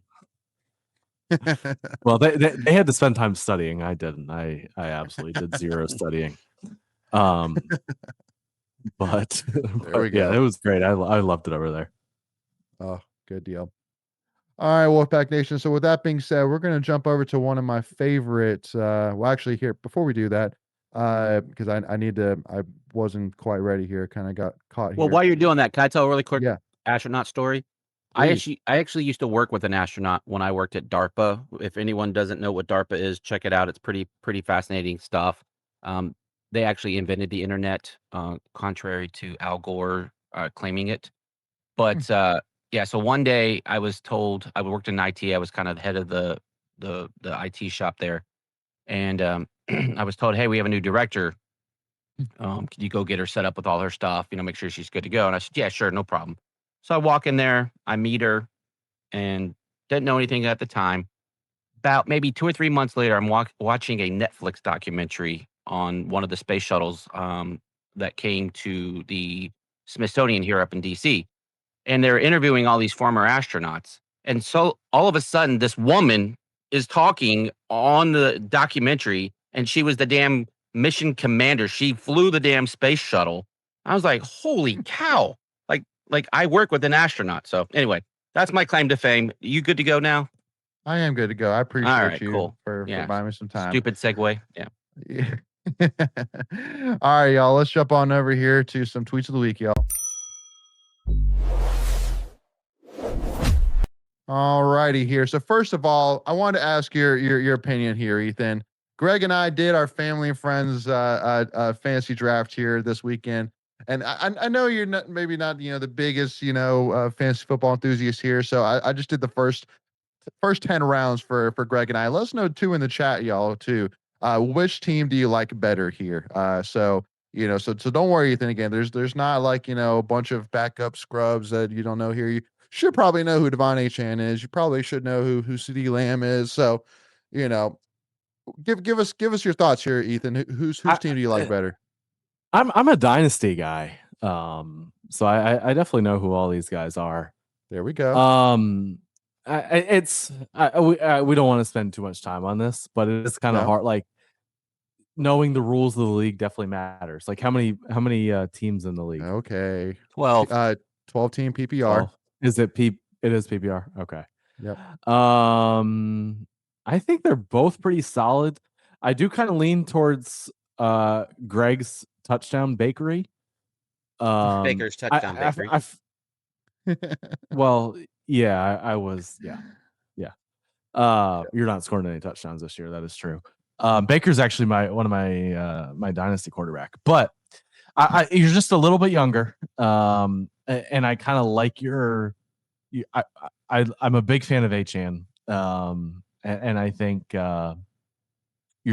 Mm-mm. well, they had to spend time studying. I didn't. I absolutely did zero studying. But, There we yeah, go. it was great. I loved it over there. Oh, good deal. All right, Wolfpack Nation. So with that being said, we're going to jump over to one of my favorites. Actually, here before we do that, because I wasn't quite ready here. Kind of got caught Well, here. while you're doing that, can I tell a really quick Yeah, astronaut story? please. I actually used to work with an astronaut when I worked at DARPA. If anyone doesn't know what DARPA is, check it out. It's pretty fascinating stuff. Um, they actually invented the internet, contrary to Al Gore claiming it. But yeah, so one day I was told I worked in IT. I was kind of the head of the IT shop there, and I was told, "Hey, we have a new director. Can you go get her set up with all her stuff? Make sure she's good to go." And I said, "Yeah, sure, no problem." So I walk in there, I meet her, and didn't know anything at the time. About maybe 2 or 3 months later, I'm watching a Netflix documentary on one of the space shuttles that came to the Smithsonian here up in DC, and they're interviewing all these former astronauts. And so all of a sudden, this woman is talking on the documentary, and she was the damn mission commander. She flew the damn space shuttle. I was like, holy cow. Like I work with an astronaut. So anyway, that's my claim to fame. You good to go now? I am good to go. I All appreciate right, you cool. for Yeah. buying me some time. Stupid segue. Yeah. Yeah. All right, y'all. Let's jump on over here to some tweets of the week, y'all. All righty here. So first of all, I wanted to ask your opinion here, Ethan. Greg and I did our family and friends fantasy draft here this weekend, and I know you're maybe not the biggest fantasy football enthusiast here, so I just did the first 10 rounds for Greg and I. Let us know too in the chat, y'all, too. Which team do you like better here? So don't worry, Ethan. Again, there's not like a bunch of backup scrubs that you don't know here. You should probably know who Devon Achane is. You probably should know who CD Lamb is. So, give us your thoughts here, Ethan. Whose team do you like better? I'm a dynasty guy. So I definitely know who all these guys are. There we go. We don't want to spend too much time on this, but it is kind of hard. Like knowing the rules of the league definitely matters. Like how many teams in the league? Okay. 12. 12 team PPR. 12. Is it It is PPR. Okay. Yep. I think they're both pretty solid. I do kind of lean towards Greg's touchdown bakery. Baker's touchdown bakery. Well, yeah, I was, yeah. You're not scoring any touchdowns this year. That is true. Baker's actually one of my dynasty quarterback, but you're just a little bit younger. And I kind of like I'm a big fan of Achane. And I think your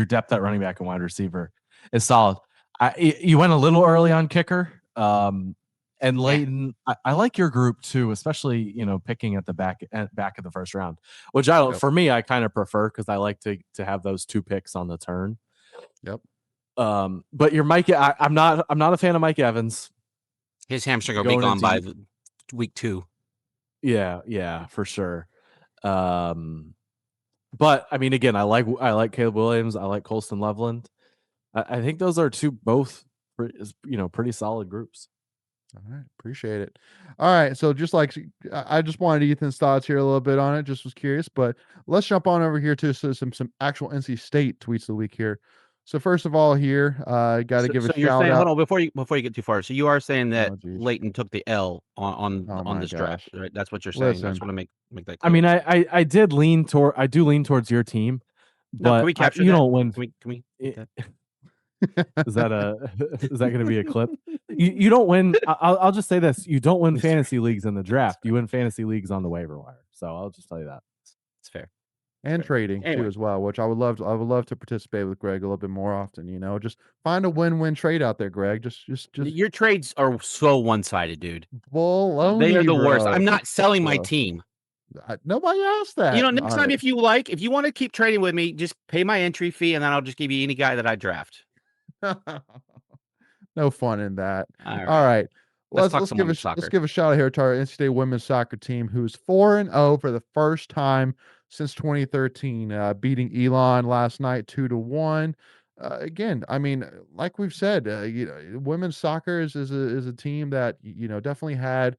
depth at running back and wide receiver is solid. You went a little early on kicker. And Yeah. Layton, I like your group too, especially picking at the back of the first round, which I don't. Yep. For me, I kind of prefer because I like to have those 2 picks on the turn. Yep. But your Mike, I'm not a fan of Mike Evans. His hamstring will be Going gone into by week 2. Yeah, for sure. But I mean, again, I like Caleb Williams. I like Colston Loveland. I think those are both pretty solid groups. All right, appreciate it. All right, so just like I just wanted Ethan's thoughts here a little bit on it. Just was curious, but let's jump on over here to some actual NC State tweets of the week here. So first of all, here, got to give a So you're shout saying, out. hold on, before you get too far. So you are saying that Oh, geez. Layton took the L on Oh, on my this gosh. draft, right? That's what you're saying. I Listen. just want to make that I clear. mean, I do lean towards your team, No, but can we capture you that? don't win. Can we get that? Is that going to be a clip? You don't win. I'll just say this: you don't win fantasy leagues in the draft. You win fantasy leagues on the waiver wire. So I'll just tell you that. It's fair. And trading Anyway. too as well, which I would love to participate with Greg a little bit more often. Just find a win-win trade out there, Greg. Just Your trades are so one-sided, dude. baloney, They are the worst. bro. I'm not selling my Bro. team. Nobody asked that. Next All time, right. if you want to keep trading with me, just pay my entry fee, and then I'll just give you any guy that I draft. No fun in that. All right. All right. Let's talk Let's some give women's let's soccer. give a shout out here to our NC State women's soccer team, who's 4-0 for the first time since 2013, beating Elon last night 2-1. Again, I mean, like we've said, women's soccer is a team that definitely had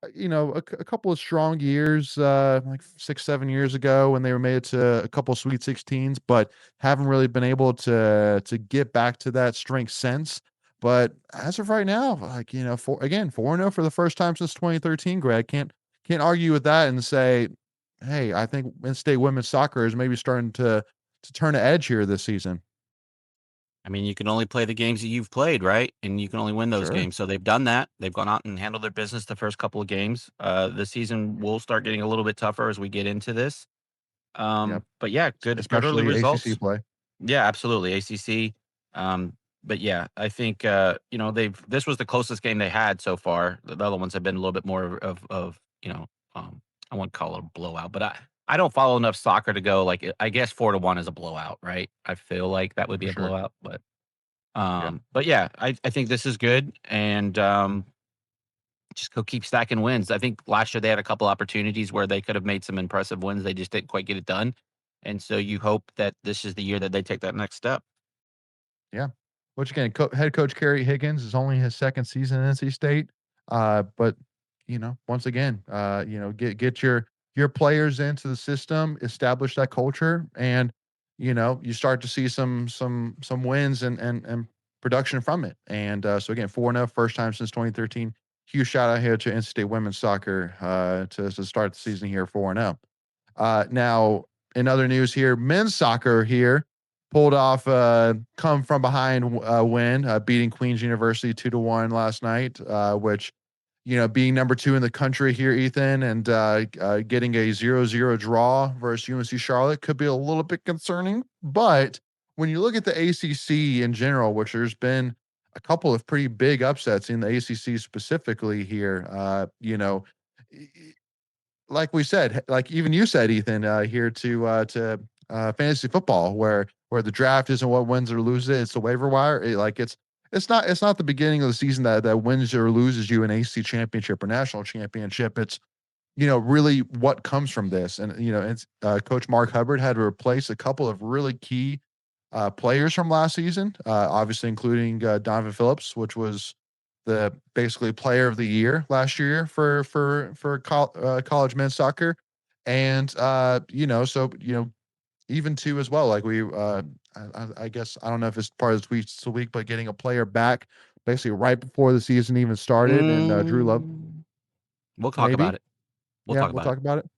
a couple of strong years, like 6-7 years ago when they were made to a couple of Sweet 16s, but haven't really been able to get back to that strength since. But as of right now, like 4-0 for the first time since 2013. Greg, can't argue with that and say, hey, I think in-state women's soccer is maybe starting to turn an edge here this season. I mean, you can only play the games that you've played, right? And you can only win those Sure. games. So they've done that. They've gone out and handled their business the first couple of games. The season will start getting a little bit tougher as we get into this. Yep. But yeah, good early Especially results. ACC play. Yeah, absolutely. ACC. But yeah, I think this was the closest game they had so far. The other ones have been a little bit more of I won't call it a blowout, but I don't follow enough soccer to go like, I guess 4-1 is a blowout, right? I feel like that would be For a sure. blowout, but yeah, I think this is good, and just go keep stacking wins. I think last year they had a couple opportunities where they could have made some impressive wins. They just didn't quite get it done. And so you hope that this is the year that they take that next step. Yeah. Which again, head coach Kerry Higgins is only his second season in NC State. But once again, get your players into the system, establish that culture, and you start to see some wins and production from it. And so again, 4-0, first time since 2013. Huge shout out here to NC State women's soccer to start the season here 4-0. Now, in other news here, men's soccer here pulled off come from behind win, beating Queens University 2-1 last night, which being number 2 in the country here, Ethan, and getting a 0-0 draw versus UNC Charlotte could be a little bit concerning. But when you look at the ACC in general, which there's been a couple of pretty big upsets in the ACC specifically here, like we said, like even you said, Ethan, here to fantasy football, where the draft isn't what wins or loses it, it's the waiver wire. It's not the beginning of the season that wins or loses you an ACC championship or national championship. It's really what comes from this, and it's Coach Mark Hubbard had to replace a couple of really key players from last season, obviously including Donovan Phillips, which was the basically player of the year last year for college men's soccer. And even two as well, like we I guess I don't know if it's part of this week, but getting a player back basically right before the season even started, and Drew Love. We'll talk about it. We'll talk about it.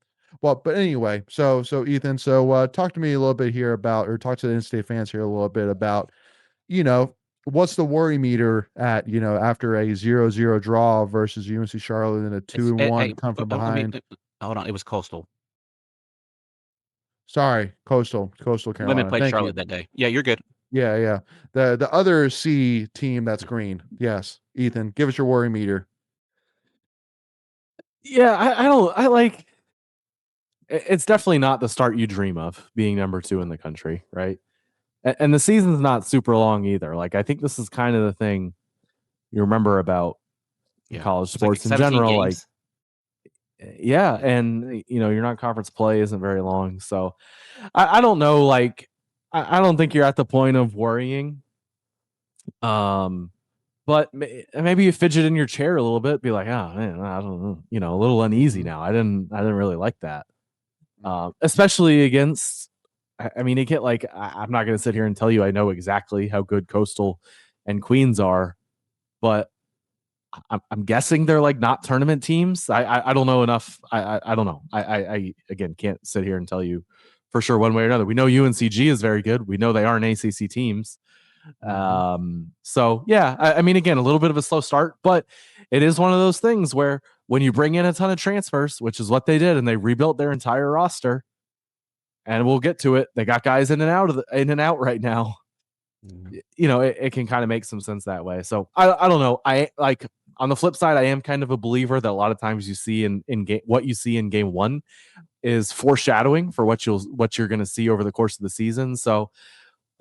Well, but anyway, so Ethan, talk to me a little bit here about, or talk to the in-state fans here a little bit about, what's the worry meter at, after a 0-0 draw versus UNC Charlotte and a 2-1 come from behind. Hold on, it was Coastal. Sorry, Coastal Carolina. Women played Thank Charlotte you. that day. Yeah, you're good. Yeah. The other C team that's green. Yes. Ethan, give us your worry meter. Yeah, I don't. I like. It's definitely not the start you dream of, being number 2 in the country, right? And the season's not super long either. Like, I think this is kind of the thing you remember about Yeah. college It's like sports in 17 general. Like, games. yeah, and your non-conference play isn't very long, so I don't know. Like, I don't think you're at the point of worrying. But maybe you fidget in your chair a little bit, be like, oh man, I don't know, a little uneasy now. I didn't really like that. Especially against, I mean, again, like, I'm not going to sit here and tell you I know exactly how good Coastal and Queens are, but I'm guessing they're like not tournament teams. I don't know enough. I don't know. I again can't sit here and tell you for sure one way or another. We know UNCG is very good. We know they aren't ACC teams. So yeah, I mean, again, a little bit of a slow start, but it is one of those things where when you bring in a ton of transfers, which is what they did, and they rebuilt their entire roster, and we'll get to it. They got guys in and out right now. It can kind of make some sense that way. So I don't know. I like, on the flip side, I am kind of a believer that a lot of times you see in game, what you see in game 1 is foreshadowing for what you're going to see over the course of the season. So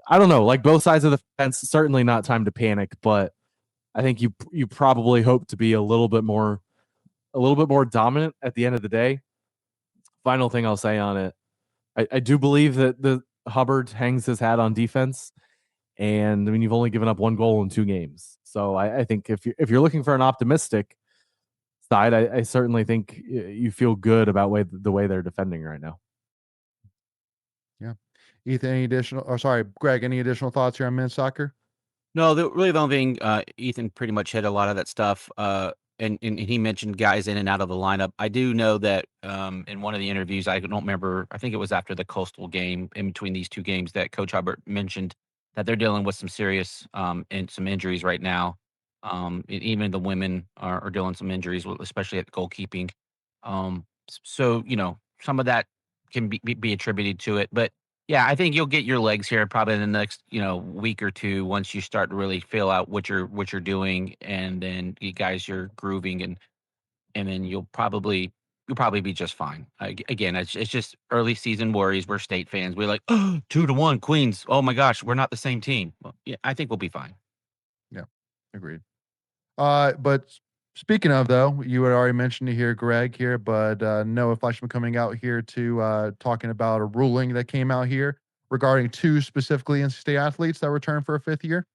I don't know, like, both sides of the fence, certainly not time to panic, but I think you probably hope to be a little bit more dominant at the end of the day. Final thing I'll say on it, I do believe that the Hubbard hangs his hat on defense. And I mean, you've only given up 1 goal in 2 games. So I think if you're looking for an optimistic side, I certainly think you feel good about the way they're defending right now. Yeah. Ethan, Greg, any additional thoughts here on men's soccer? No, really the only thing, Ethan pretty much hit a lot of that stuff, and he mentioned guys in and out of the lineup. I do know that, in one of the interviews, I don't remember, I think it was after the Coastal game, in between these 2 games, that Coach Hubbard mentioned that they're dealing with some serious, and some injuries right now. Even the women are dealing some injuries, especially at goalkeeping. So, some of that can be attributed to it, but yeah, I think you'll get your legs here probably in the next, week or 2 once you start to really feel out what you're doing, and then you guys you're grooving, and then you'll probably be just fine. Again, it's just early season worries. We're state fans. We're like, oh, 2-1 Queens. Oh my gosh, we're not the same team. Well, yeah, I think we'll be fine. Yeah, agreed. But speaking of, though, you had already mentioned it here, Greg, here, but Noah Fleischman coming out here to talking about a ruling that came out here regarding 2 specifically in-state athletes that returned for a 5th year.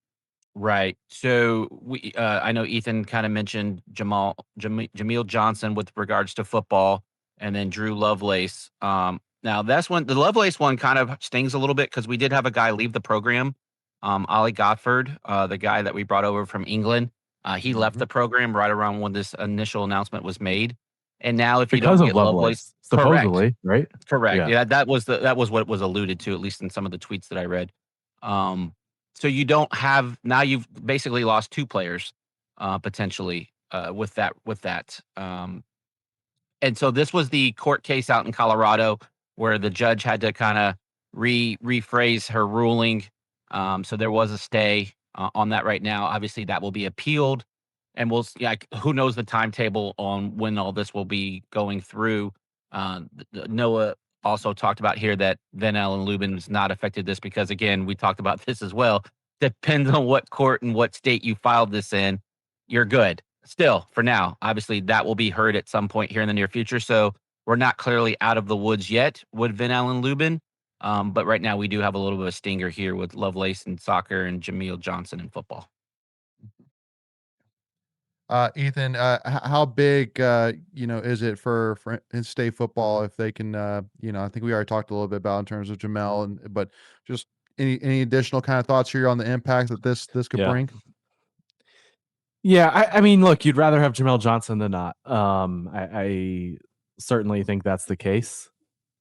Right. So I know Ethan kind of mentioned Jameel Johnson with regards to football, and then Drew Lovelace. Now that's one, the Lovelace one kind of stings a little bit because we did have a guy leave the program, Ollie Godford, the guy that we brought over from England. He left the program right around when this initial announcement was made, and now if you Because don't of get Lovelace, correct, supposedly, right? correct, Yeah. yeah, that was what was alluded to, at least in some of the tweets that I read. Um, so you don't have, now you've basically lost 2 players, potentially, with that. And so this was the court case out in Colorado where the judge had to kind of rephrase her ruling. So there was a stay, on that right now. Obviously, that will be appealed, and yeah, who knows the timetable on when all this will be going through. Noah also talked about here that Van Allen Lubin is not affected this because, again, we talked about this as well. Depends on what court and what state you filed this in, you're good. Still, for now, obviously that will be heard at some point here in the near future. So we're not clearly out of the woods yet with Van Allen Lubin. But right now we do have a little bit of a stinger here with Lovelace in soccer and Jameel Johnson in football. Ethan, how big, is it for in-state football if they can, I think we already talked a little bit about in terms of Jamel, but just any additional kind of thoughts here on the impact that this could Yeah. bring? Yeah, I mean, look, you'd rather have Jamel Johnson than not. I certainly think that's the case.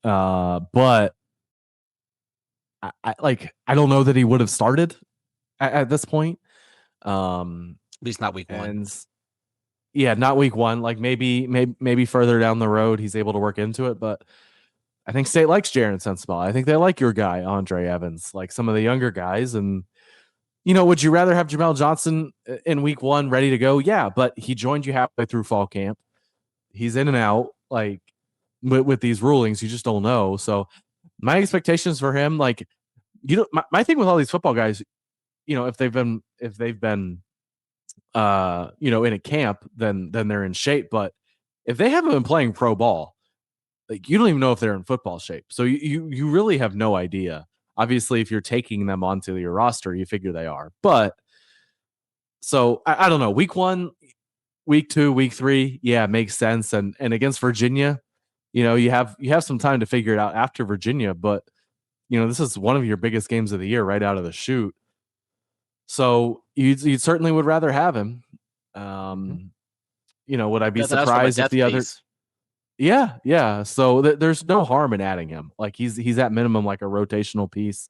But I don't know that he would have started at this point. At least not week 1. And yeah, not week 1. Like maybe further down the road he's able to work into it. But I think State likes Jaron Sensabaugh. I think they like your guy, Andre Evans, like some of the younger guys. And, would you rather have Jamel Johnson in week 1 ready to go? Yeah, but he joined you halfway through fall camp. He's in and out. Like with these rulings, you just don't know. So my expectations for him, like, my thing with all these football guys, if they've been in a camp, then they're in shape. But if they haven't been playing pro ball, like, you don't even know if they're in football shape. So you really have no idea. Obviously, if you're taking them onto your roster, you figure they are. But so I don't know. Week 1, week 2, week 3, yeah, makes sense. And against Virginia, you have some time to figure it out after Virginia. But this is one of your biggest games of the year right out of the chute. So you certainly would rather have him. Would I be surprised if the other? Yeah. So there's no harm in adding him. Like, he's at minimum like a rotational piece.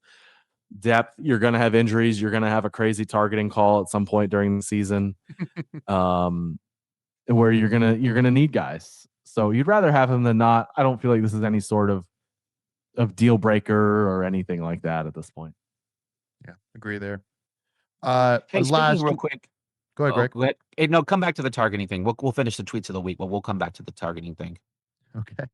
Depth. You're gonna have injuries. You're gonna have a crazy targeting call at some point during the season, where you're gonna need guys. So you'd rather have him than not. I don't feel like this is any sort of deal breaker or anything like that at this point. Yeah, agree there. Hey, speaking real quick. Go ahead, Greg. Hey, no, come back to the targeting thing. We'll finish the tweets of the week, but we'll come back to the targeting thing. Okay.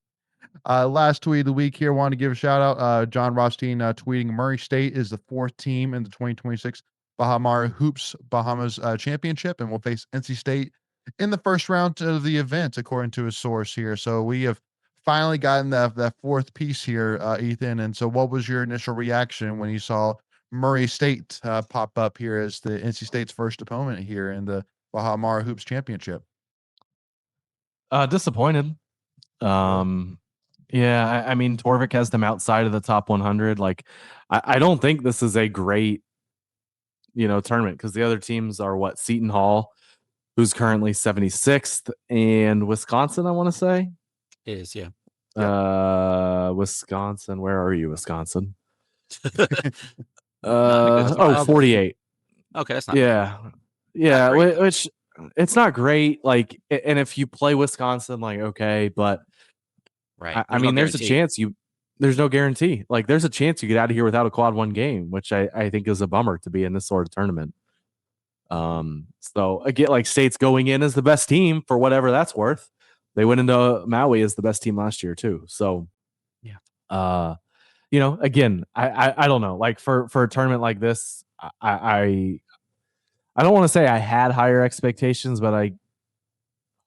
Last tweet of the week here. Want to give a shout out. John Rothstein tweeting Murray State is the 4th team in the 2026 Baha Hoops Bahamas Championship and will face NC State in the first round of the event, according to his source here. So we have finally gotten that 4th piece here, Ethan. And so what was your initial reaction when you saw Murray State pop up here as the NC State's first opponent here in the Baha Hoops Championship? Disappointed. Yeah, I mean, Torvik has them outside of the top 100. Like, I don't think this is a great, tournament, because the other teams are Seton Hall, who's currently 76th, and Wisconsin, I want to say. Is, yeah. Wisconsin, where are you, Wisconsin? 48. Okay, that's not bad. Yeah, which it's not great. Like, and if you play Wisconsin, like, okay, but right. I mean, there's a chance there's no guarantee. Like, there's a chance you get out of here without a quad 1 game, which I think is a bummer to be in this sort of tournament. So again, like, State's going in as the best team for whatever that's worth. They went into Maui as the best team last year too. So yeah. Again, I don't know. Like, for a tournament like this, I don't want to say I had higher expectations, but I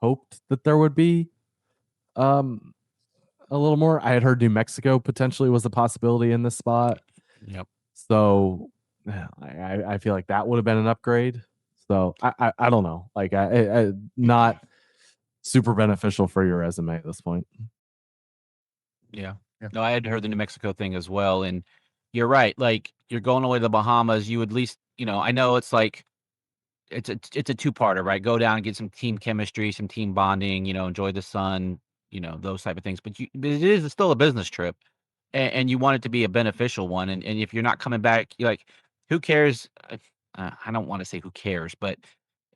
hoped that there would be a little more. I had heard New Mexico potentially was a possibility in this spot. Yep. So I feel like that would have been an upgrade. So I don't know. Like, I not super beneficial for your resume at this point. Yeah. No, I had heard the New Mexico thing as well. And you're right. Like, you're going away to the Bahamas. You at least, I know it's like, it's a 2-parter, right? Go down and get some team chemistry, some team bonding, enjoy the sun, those type of things. But it is still a business trip, and you want it to be a beneficial one. And if you're not coming back, you're like, who cares? I don't want to say who cares, but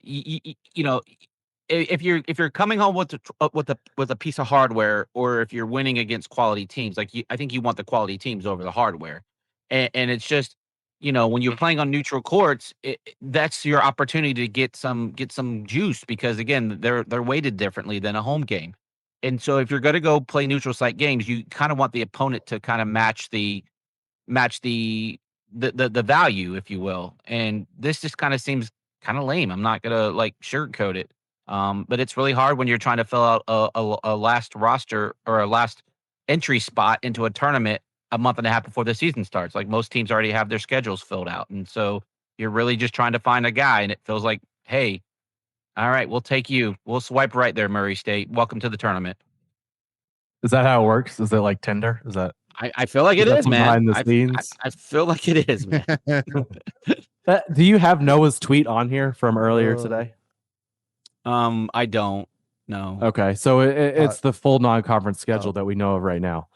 if you're coming home with a piece of hardware, or if you're winning against quality teams, like, I think you want the quality teams over the hardware, and it's just, when you're playing on neutral courts, that's your opportunity to get some juice, because again, they're weighted differently than a home game. And so if you're going to go play neutral site games, you kind of want the opponent to kind of match the value, if you will. And this just kind of seems kind of lame. I'm not going to sugarcoat it. But it's really hard when you're trying to fill out a last roster or a last entry spot into a tournament a month and a half before the season starts. Like, most teams already have their schedules filled out. And so you're really just trying to find a guy, and it feels like, hey, all right, we'll take you. We'll swipe right there, Murray State. Welcome to the tournament. Is that how it works? Is it like Tinder? Is that? I feel like it is, man. Behind the scenes? I feel like it is, man. Do you have Noah's tweet on here from earlier today? I don't. No. Okay, so it's the full non-conference schedule that we know of right now.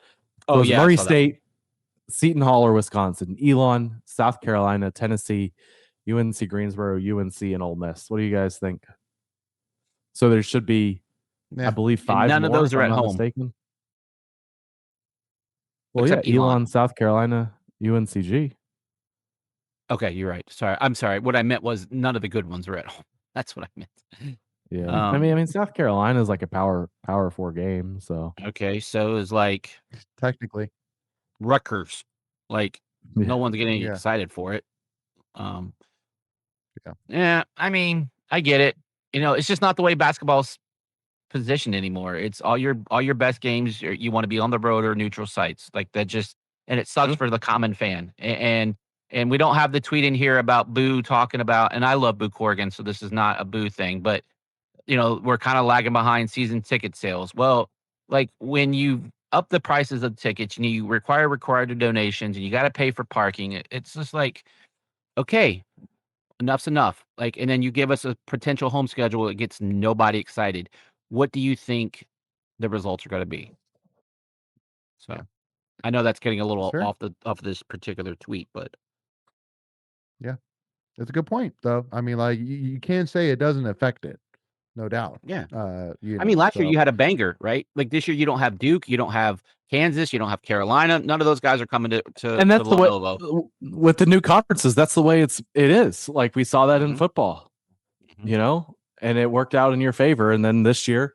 Oh, yeah. Murray State, Seton Hall, or Wisconsin, Elon, South Carolina, Tennessee, UNC Greensboro, UNC, and Ole Miss. What do you guys think? So there should be, I believe, 5 none more, of those are if at I'm not home. mistaken. Well, Except yeah, Elon. Elon, South Carolina, UNCG. Okay, you're right. Sorry, I'm sorry. What I meant was none of the good ones were at home. That's what I meant. Yeah, I mean, South Carolina is like a power 4 game, so Okay, so it's like Technically. Rutgers. Like yeah. no one's getting Yeah. excited for it. Yeah. Yeah, I mean, I get it. It's just not the way basketball's positioned anymore. It's all your best games. You want to be on the road or neutral sites like that. And it sucks for the common fan. And we don't have the tweet in here about Boo talking about. And I love Boo Corrigan, so this is not a Boo thing. But we're kind of lagging behind season ticket sales. Well, like when you up the prices of tickets and you required donations and you got to pay for parking, it's just like, okay, enough's enough. Like, and then you give us a potential home schedule, it gets nobody excited. What do you think the results are going to be? So, Yeah. I know that's getting a little Sure. off this particular tweet, but Yeah. That's a good point, though. I mean, like you can't say it doesn't affect it, no doubt. yeah. You I mean, know, last year so you had a banger, right? Like this year you don't have Duke, you don't have Kansas, you don't have Carolina. None of those guys are coming to And that's the way Lenovo. with the new conferences. That's the way it is. Like we saw that in Mhm. football, Mhm. and it worked out in your favor. And then this year,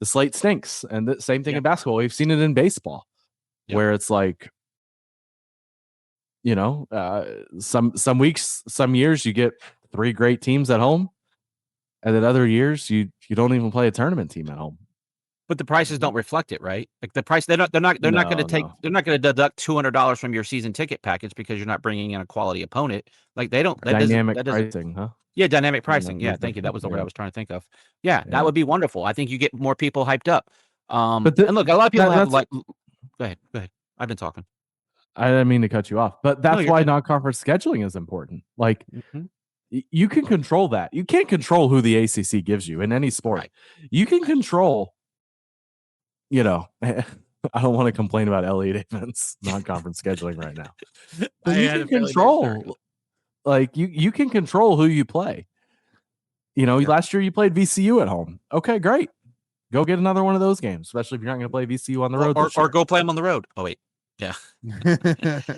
the slate stinks. And the same thing Yeah. in basketball. We've seen it in baseball, Yep. where it's like, some weeks, some years you get 3 great teams at home, and then other years you don't even play a tournament team at home. But the prices don't reflect it, right? Like the price, they're not going to No. they're not going to deduct $200 from your season ticket package because you're not bringing in a quality opponent. Like they don't. Dynamic That doesn't. pricing, huh? Yeah, dynamic Yeah, pricing. Yeah, thank you. That was the word yeah. I was trying to think of. Yeah, Yeah. that would be wonderful. I think you get more people hyped up. But And look, a lot of people have that's like. Go ahead. I've been talking. I didn't mean to cut you off, but that's you're why good. non-conference scheduling is important. Like Mhm. you can control that. You can't control who the ACC gives you in any sport. Right. You can control, I don't want to complain about Elliott Avens non-conference scheduling right now. But you can control, like you can control who you play. Last year you played VCU at home. Okay, great. Go get another one of those games, especially if you're not going to play VCU on the road this year. Or go play them on the road. Oh wait. Yeah.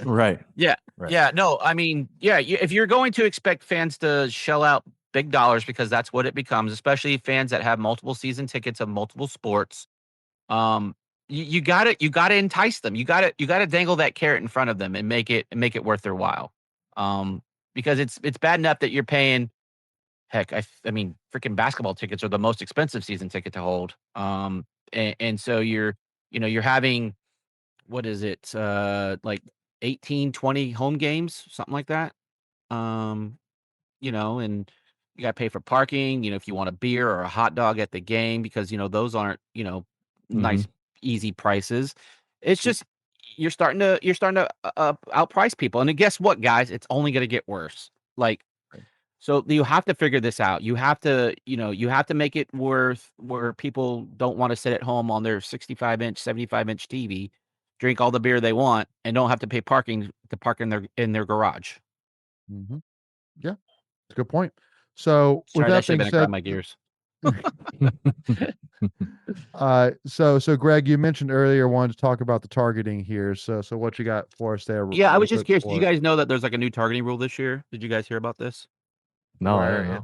Right. Yeah. Right. Yeah. No, I mean, yeah. If you're going to expect fans to shell out big dollars, because that's what it becomes, especially fans that have multiple season tickets of multiple sports, you gotta entice them. You gotta dangle that carrot in front of them and make it worth their while. Because it's bad enough that you're paying. Heck, I mean, freaking basketball tickets are the most expensive season ticket to hold. And so you're having, what is it? Like 18, 20 home games, something like that. And you got to pay for parking, if you want a beer or a hot dog at the game, because, those aren't, nice, easy prices. It's just, you're starting to outprice people. And then guess what, guys? It's only going to get worse. Like, so you have to figure this out. You have to, make it worth where people don't want to sit at home on their 65-inch, 75-inch TV, drink all the beer they want, and don't have to pay parking to park in their garage. Mm-hmm. Yeah, that's a good point. So Sorry, with that that should being have been said, my gears. so Greg, you mentioned earlier wanted to talk about the targeting here. So what you got for us there? Yeah, I was with just it curious. Did you for- guys know that there's like a new targeting rule this year? Did you guys hear about this? No, I where don't know.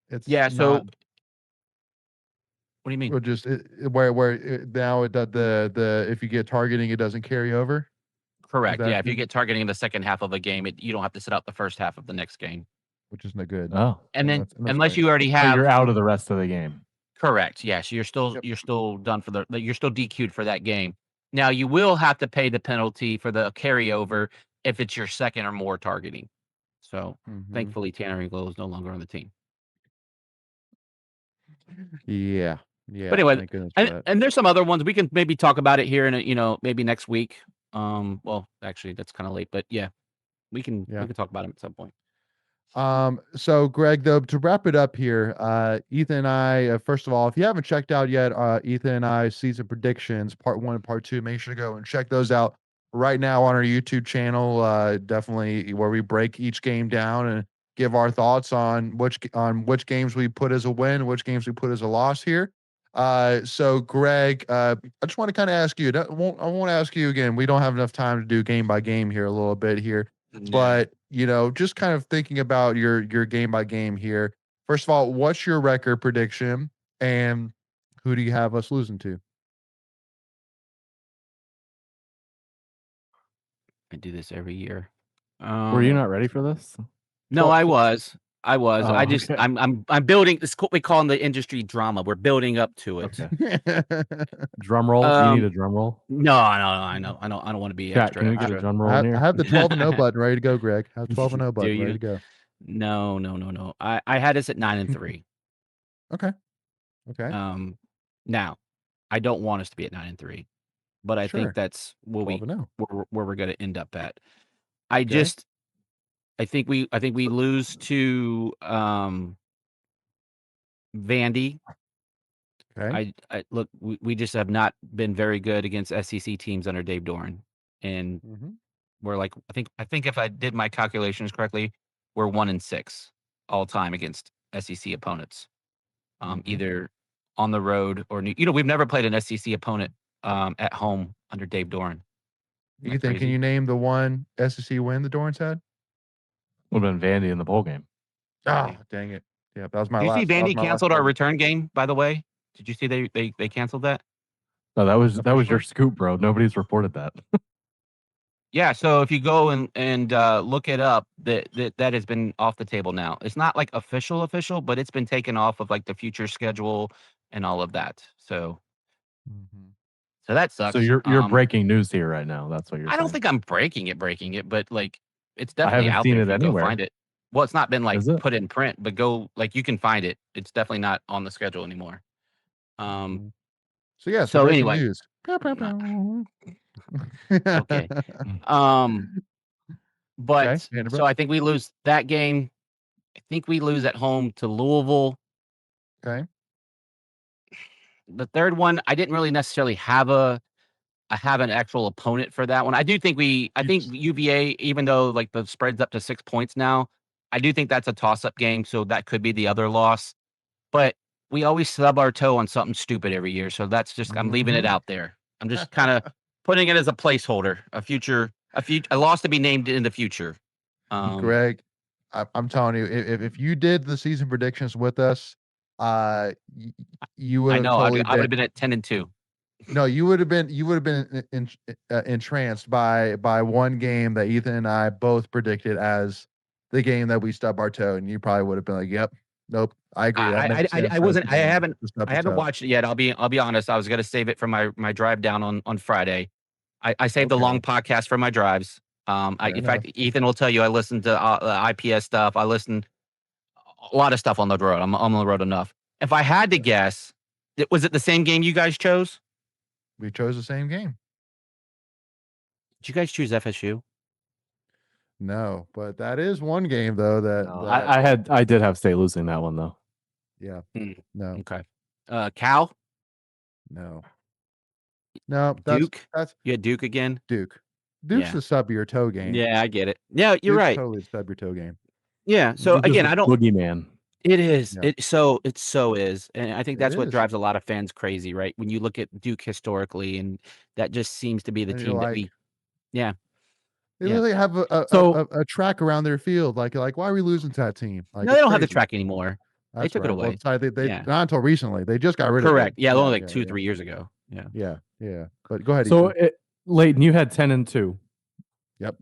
it's Yeah. So, not what do you mean? or just now the if you get targeting it doesn't carry over. Correct. that Yeah. If you the- get targeting in the second half of a game, you don't have to sit out the first half of the next game. Which isn't a good. Oh, And then, That's unless great. you already so have, you're out of the rest of the game. correct. Yes, you're still Yep. you're still done for you're still DQ'd for that game. Now you will have to pay the penalty for the carryover if it's your second or more targeting. So Mhm. thankfully, Tanner Engel is no longer on the team. Yeah. But anyway, Thank goodness for that. and there's some other ones we can maybe talk about it here in maybe next week. Well, actually, that's kind of late, but yeah, we can talk about them at some point. So Greg, though, to wrap it up here, Ethan and I, first of all, if you haven't checked out yet, Ethan and I season predictions, part 1 and part 2, make sure to go and check those out right now on our YouTube channel. Definitely where we break each game down and give our thoughts on which games we put as a win, which games we put as a loss here. So Greg, I just want to kind of ask you. I won't ask you again. We don't have enough time to do game by game here a little bit here, but just kind of thinking about your game by game here. First of all, what's your record prediction, and who do you have us losing to? I do this every year. Were you not ready for this? No, I was. I was. Oh, I just okay. I'm building this. What we call in the industry drama. We're building up to it. Okay. Drum roll. You need a drum roll. No, I know. I don't want to be Chat, extra. can we get a drum roll I in here? have the 12 and 0 button ready to go, Greg. I have 12 and 0 button you? ready to go. No. I had us at 9-3. Okay. Now, I don't want us to be at 9-3, but I Sure. think that's where 12 and 0. we're going to end up at. Okay. I think we lose to Vandy. Okay. I look, we just have not been very good against SEC teams under Dave Doeren, and we're like, I think if I did my calculations correctly, we're 1-6 all time against SEC opponents, either on the road or we've never played an SEC opponent at home under Dave Doeren. Ethan, can you name the one SEC win the Dorans had? Would have been Vandy in the bowl game. Ah, dang it! Yeah, that was my Did you last. see Vandy canceled our return game? By the way, did you see they canceled that? No, that was your scoop, bro. Nobody's reported that. Yeah, so if you go and look it up, that has been off the table now. It's not like official, but it's been taken off of like the future schedule and all of that. So that sucks. So you're breaking news here right now. That's what you're saying. I don't think I'm breaking it, but like it's definitely out seen there. it If you anywhere. go find it. Well, it's not been like Is it? put in print, but go like you can find it. It's definitely not on the schedule anymore. So yeah. So breaking anyway. news. Okay. But Okay, so Vanderbilt. I think we lose that game. I think we lose at home to Louisville. Okay. The third one, I didn't really necessarily have an actual opponent for that one. I think UVA, even though like the spread's up to 6 points now, I do think that's a toss-up game, so that could be the other loss. But we always stub our toe on something stupid every year, so that's just I'm leaving it out there. I'm just kind of putting it as a placeholder, a loss to be named in the future. Greg, I'm telling you, if you did the season predictions with us, you would. I know. I would have been at 10-2. No, you would have been entranced by one game that Ethan and I both predicted as the game that we stub our toe, and you probably would have been like, "Yep, nope, I agree." I haven't watched it yet. I'll be honest. I was gonna save it for my drive down on Friday. I saved the long podcast for my drives. In fact, Ethan will tell you I listen to IPS stuff. I listen a lot of stuff on the road. I'm on the road enough. If I had to guess, was it the same game you guys chose? We chose the same game. Did you guys choose FSU? No, but that is one game though that, I did have State losing that one though. Yeah. No. Okay. Cal? No. That's you had Duke again? Duke's a sub your toe game. Yeah, I get it. Yeah, you're right. Totally sub your toe game. Yeah. So again, I don't boogeyman. It is. Yeah. It so is. And I think that's what drives a lot of fans crazy, right? When you look at Duke historically, and that just seems to be the team that we They literally have a track around their field. Like why are we losing to that team? Like, no, they don't have the track anymore. They took it away. Well, they not until recently. They just got rid of it. Correct. Yeah, only like 2-3 years ago. Yeah. But go ahead. So Layton, you had 10-2. Yep.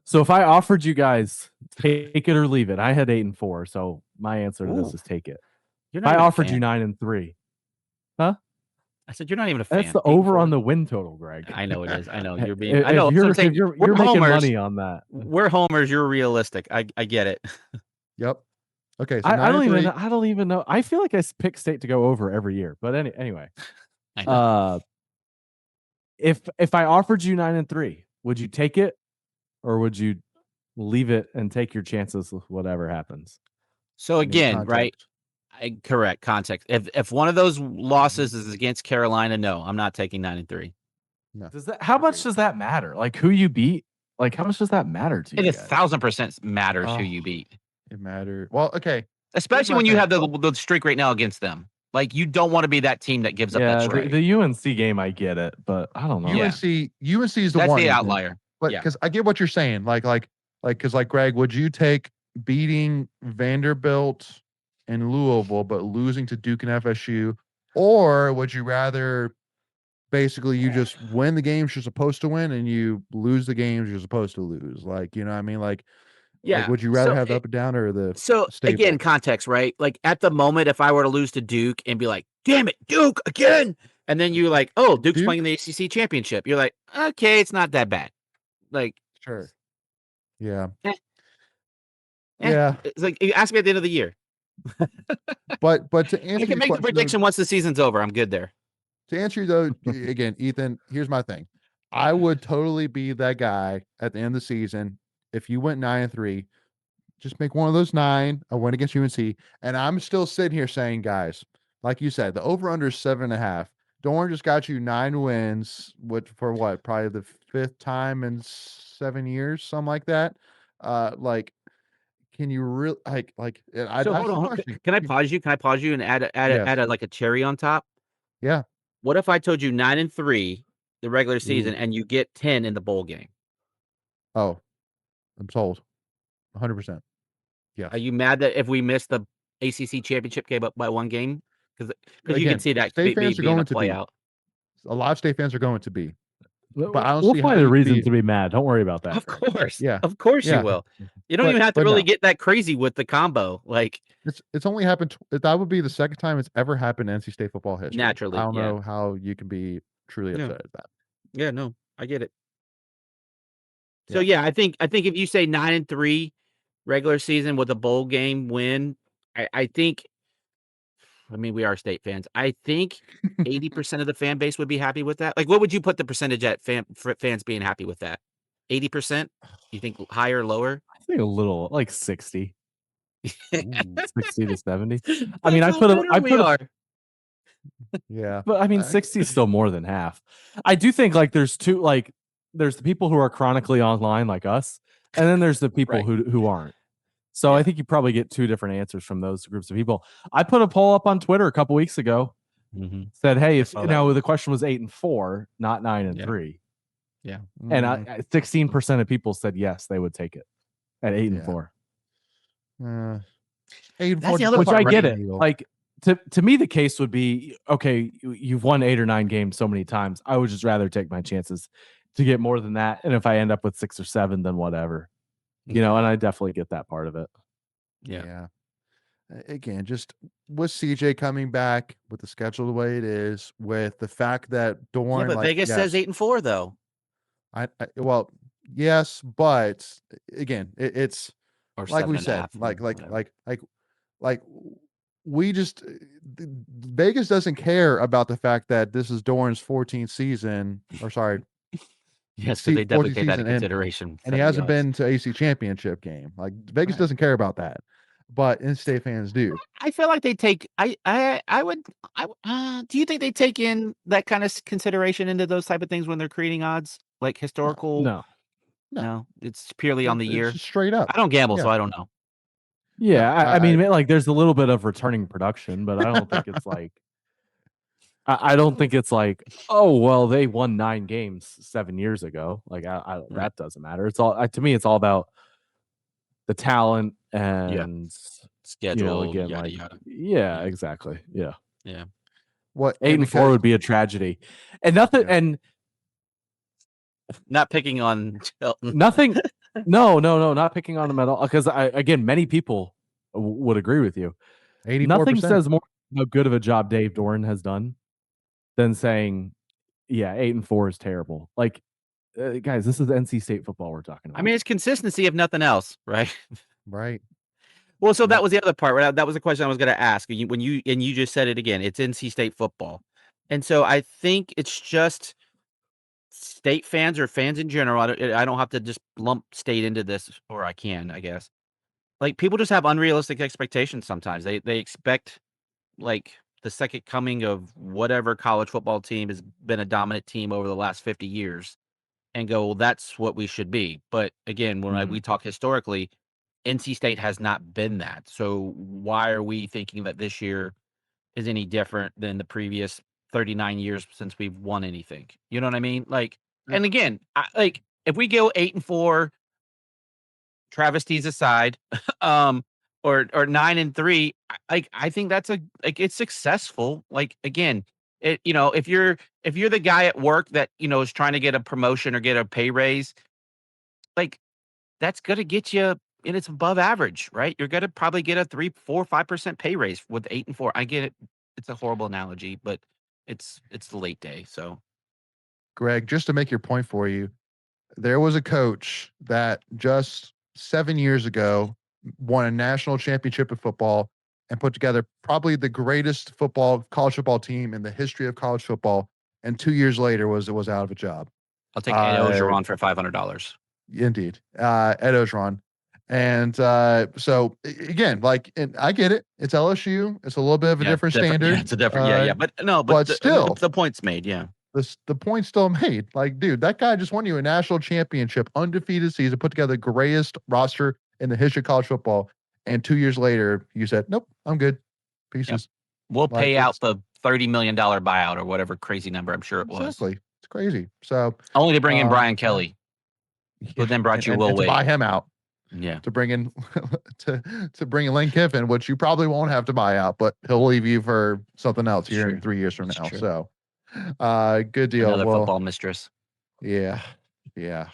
So if I offered you guys take it or leave it, I had 8-4. So my answer to this is take it. If I offered you 9-3, huh? I said you're not even a fan. That's the over on the win total, Greg. I know it is. I know you're being. I know you're making homers. money on that. We're homers. You're realistic. I get it. Yep. Okay. So I don't even know. I feel like I pick State to go over every year. But anyway, if I offered you 9-3, would you take it, or would you leave it and take your chances with whatever happens? So again, right? Correct context. If one of those losses is against Carolina, no, I'm not taking 9-3. No. How much does that matter? Like who you beat? Like how much does that matter to you? It 1,000% matters who you beat. It matters. Well, okay. Especially when you have the streak right now against them. Like, you don't want to be that team that gives up that Yeah, strike. the UNC game, I get it, but I don't know. Yeah. UNC is the That's one. the Ethan. outlier. But Yeah. because I get what you're saying, because Greg, would you take beating Vanderbilt and Louisville, but losing to Duke and FSU, or would you rather basically you just win the games you're supposed to win and you lose the games you're supposed to lose? Like, you know what I mean? Like, would you rather have the up and down or the So stable? again, context, right? Like at the moment, if I were to lose to Duke and be like, damn it, Duke again. And then you're like, oh, Duke's Duke? playing the ACC championship. You're like, okay, it's not that bad. Like, Sure. Yeah. Eh. Yeah. It's like, you ask me at the end of the year. But to answer I your can make the question, though, prediction once the season's over. I'm good there. to answer you though, again, Ethan, here's my thing. I would totally be that guy at the end of the season. If you went 9-3, just make one of those 9, a win against UNC. And I'm still sitting here saying, guys, like you said, the over under is 7.5. Doeren just got you 9 wins for what? Probably the 5th time in 7 years, something like that. Can you really like I So that's hold the on. question. Can I pause you? Can I pause you and add Yes. like a cherry on top? Yeah. What if I told you 9-3 the regular season and you get 10 in the bowl game? Oh, I'm sold. 100%. Yes. Are you mad that if we miss the ACC championship game up by 1 game? Because you Again, can see that state fans are being a going to play be. out. A lot of state fans are going to be. But I don't We'll see how find a you reason be- to be mad. Don't worry about that. Of course. Yeah. Of course Yeah. you will. You don't But- even have to but really no. get that crazy with the combo. Like, It's only happened. That would be the second time it's ever happened in NC State football history. Naturally, I don't yeah. know how you can be truly Yeah. upset at that. yeah, no, I get it. So yeah, I think if you say 9-3 regular season with a bowl game win, I think. I mean, we are state fans. I think 80% of the fan base would be happy with that. Like, what would you put the percentage at for fans being happy with that? 80%? You think higher, lower? I think a little like 60. Ooh, 60 to 70. I mean, I put yeah. but I mean, 60 is still more than half. I do think like there's the people who are chronically online like us, and then there's the people Right. who aren't. So I think you probably get 2 different answers from those groups of people. I put a poll up on Twitter a couple weeks ago. Said, hey, if saw that. now the question was 8-4, not 9-3. Yeah. And 16% of people said yes, they would take it at 8-4. 8 That's the other Which part, I right? get it. Like to me, the case would be, okay, you've won 8 or 9 games so many times. I would just rather take my chances to get more than that. And if I end up with 6 or 7, then whatever. You know, and I definitely get that part of it. Yeah. Again, just with CJ coming back, with the schedule the way it is, with the fact that Doeren, Yeah, but Vegas says 8-4 though. well, yes, but again, it's Or like we 7.5, said, whatever. like we just Vegas doesn't care about the fact that this is Doran's 14th season, or sorry, Yes, because they definitely 14th take that season, into consideration. and he hasn't been to AC championship game. Like Vegas doesn't care about that, but in-state fans do. I feel like they take. I would. Do you think they take in that kind of consideration into those type of things when they're creating odds, like historical? No. It's purely on the It's year. just straight up. I don't gamble, Yeah. so I don't know. Yeah, No, I mean, like there's a little bit of returning production, but I don't think it's like I don't think it's like, oh well, they won 9 games 7 years ago. Like that doesn't matter. It's all to me. It's all about the talent and Schedule, again, yada, like yada. yeah, exactly. Yeah, What 8-4 would be a tragedy, and nothing Yeah. and Not picking on Shelton. nothing. No, not picking on them at all. Because again, many people would agree with you. 84%. Nothing says more how good of a job Dave Doeren has done than saying, yeah, 8-4 is terrible. Like, guys, this is NC State football we're talking about. I mean, it's consistency if nothing else, right? right. Well, so that was the other part. Right? That was the question I was going to ask. When you just said it again, it's NC State football, and so I think it's just state fans or fans in general. I don't have to just lump state into this, or I can, I guess. Like people just have unrealistic expectations sometimes. They expect like the second coming of whatever college football team has been a dominant team over the last 50 years, and go, well, that's what we should be. But again, when we talk historically, NC State has not been that. So why are we thinking that this year is any different than the previous 39 years since we've won anything. You know what I mean? Like, and again, if we go 8-4, travesties aside, or 9-3, I think that's it's successful. Like, again, if you're the guy at work that is trying to get a promotion or get a pay raise, like that's gonna get you, and it's above average, right? You're gonna probably get a 3, 4, 5% pay raise with 8-4. I get it. It's a horrible analogy, but it's the late day. So, Greg, just to make your point for you, there was a coach that just 7 years ago won a national championship in football and put together probably the greatest college football team in the history of college football. And 2 years later was out of a job. I'll take Ed Ogeron for $500. Indeed. Ed Ogeron. And so again, and I get it. It's LSU. It's a little bit of a different standard. Yeah, it's a different. But still, the point's made. Yeah. The point's still made. Like, dude, that guy just won you a national championship, undefeated season, put together the greatest roster in the history of college football. And 2 years later, you said, nope, I'm good. Pieces. Yep. We'll pay out the $30 million buyout or whatever crazy number I'm sure it was. Exactly. It's crazy. So only to bring in Brian Kelly, who then brought you Will Wade. To buy him out. Yeah. To bring in to bring in Lane Kiffin, which you probably won't have to buy out, but he'll leave you for something else here in 3 years from now. True. So good deal. Another football mistress. Yeah. Hey,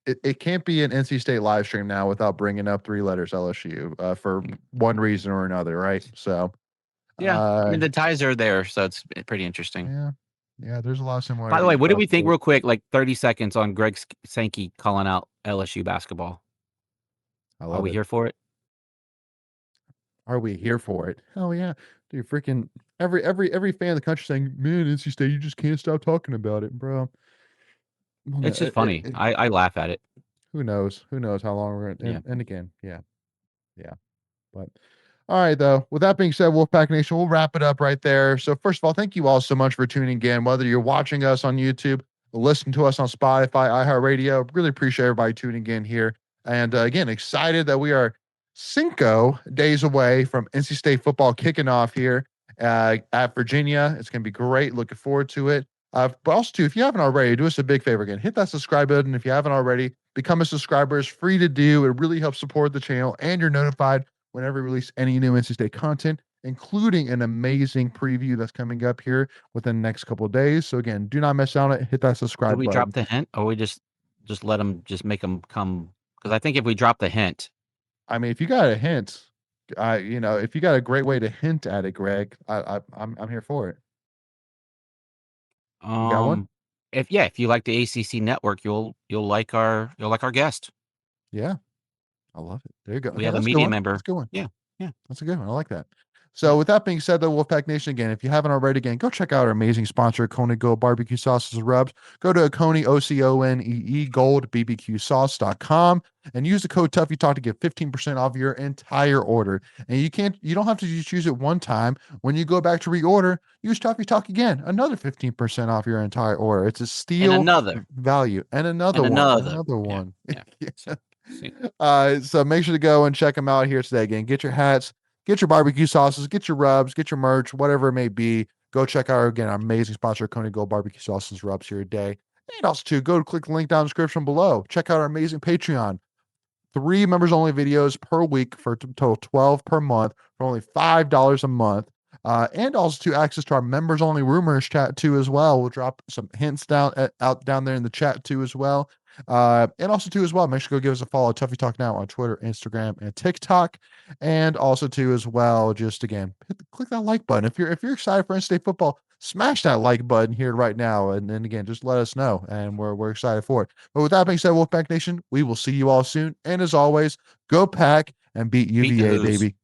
it can't be an NC State live stream now without bringing up 3 letters LSU for one reason or another, right? So I mean, the ties are there, so it's pretty interesting. Yeah, there's a lot of similarities. By the way, what do we think real quick, like 30 seconds on Greg Sankey calling out LSU basketball? Are we here for it? Are we here for it? Hell yeah. Dude, freaking every fan of the country saying, man, NC State, you just can't stop talking about it, bro. It's just funny. I laugh at it. Who knows? Who knows how long we're going to, and again, yeah. But all right, though. With that being said, Wolfpack Nation, we'll wrap it up right there. So first of all, thank you all so much for tuning in, whether you're watching us on YouTube, listening to us on Spotify, iHeartRadio. Really appreciate everybody tuning in here. And again, excited that we are 5 days away from NC State football kicking off here at Virginia. It's going to be great. Looking forward to it. But also, too, if you haven't already, do us a big favor again. Hit that subscribe button. If you haven't already, become a subscriber. It's free to do. It really helps support the channel, and you're notified whenever we release any new NC State content, including an amazing preview that's coming up here within the next couple of days. So again, do not miss out on it. Hit that subscribe button. Do we drop the hint, or we just let them make them come? Because I think if we drop the hint, I mean, if you got a hint, if you got a great way to hint at it, Greg, I'm here for it. You got one? If you like the ACC network, you'll like our guest. Yeah. I love it. There you go. We have a media member. That's a good one. Yeah. That's a good one. I like that. So with that being said, though, Wolfpack Nation, again, if you haven't already, again, go check out our amazing sponsor, Oconee Gold Barbecue Sauces and Rubs. Go to Oconee, OCONEE, Gold, BBQSauce.com, and use the code TuffyTalk to get 15% off your entire order. And you don't have to just use it one time. When you go back to reorder, use Tuffy Talk again, another 15% off your entire order. It's a steal value. And another one. So make sure to go and check them out here today. Again, get your hats, get your barbecue sauces, get your rubs, get your merch, whatever it may be. Go check out, again, our amazing sponsor, Oconee Gold Barbecue Sauces Rubs here today. And also, too, go to click the link down in the description below. Check out our amazing Patreon. 3 members-only videos per week for a total 12 per month for only $5 a month. And also to access to our members-only rumors chat, too, as well. We'll drop some hints down there in the chat, too, as well. And also too as well, make sure to go give us a follow, Tuffy Talk Now, on Twitter, Instagram, and TikTok. And also too as well, just again, click that like button. If you're excited for NC State football, smash that like button here right now. And then again, just let us know, and we're excited for it. But with that being said, Wolfpack Nation, we will see you all soon. And as always, go Pack and beat UVA, baby.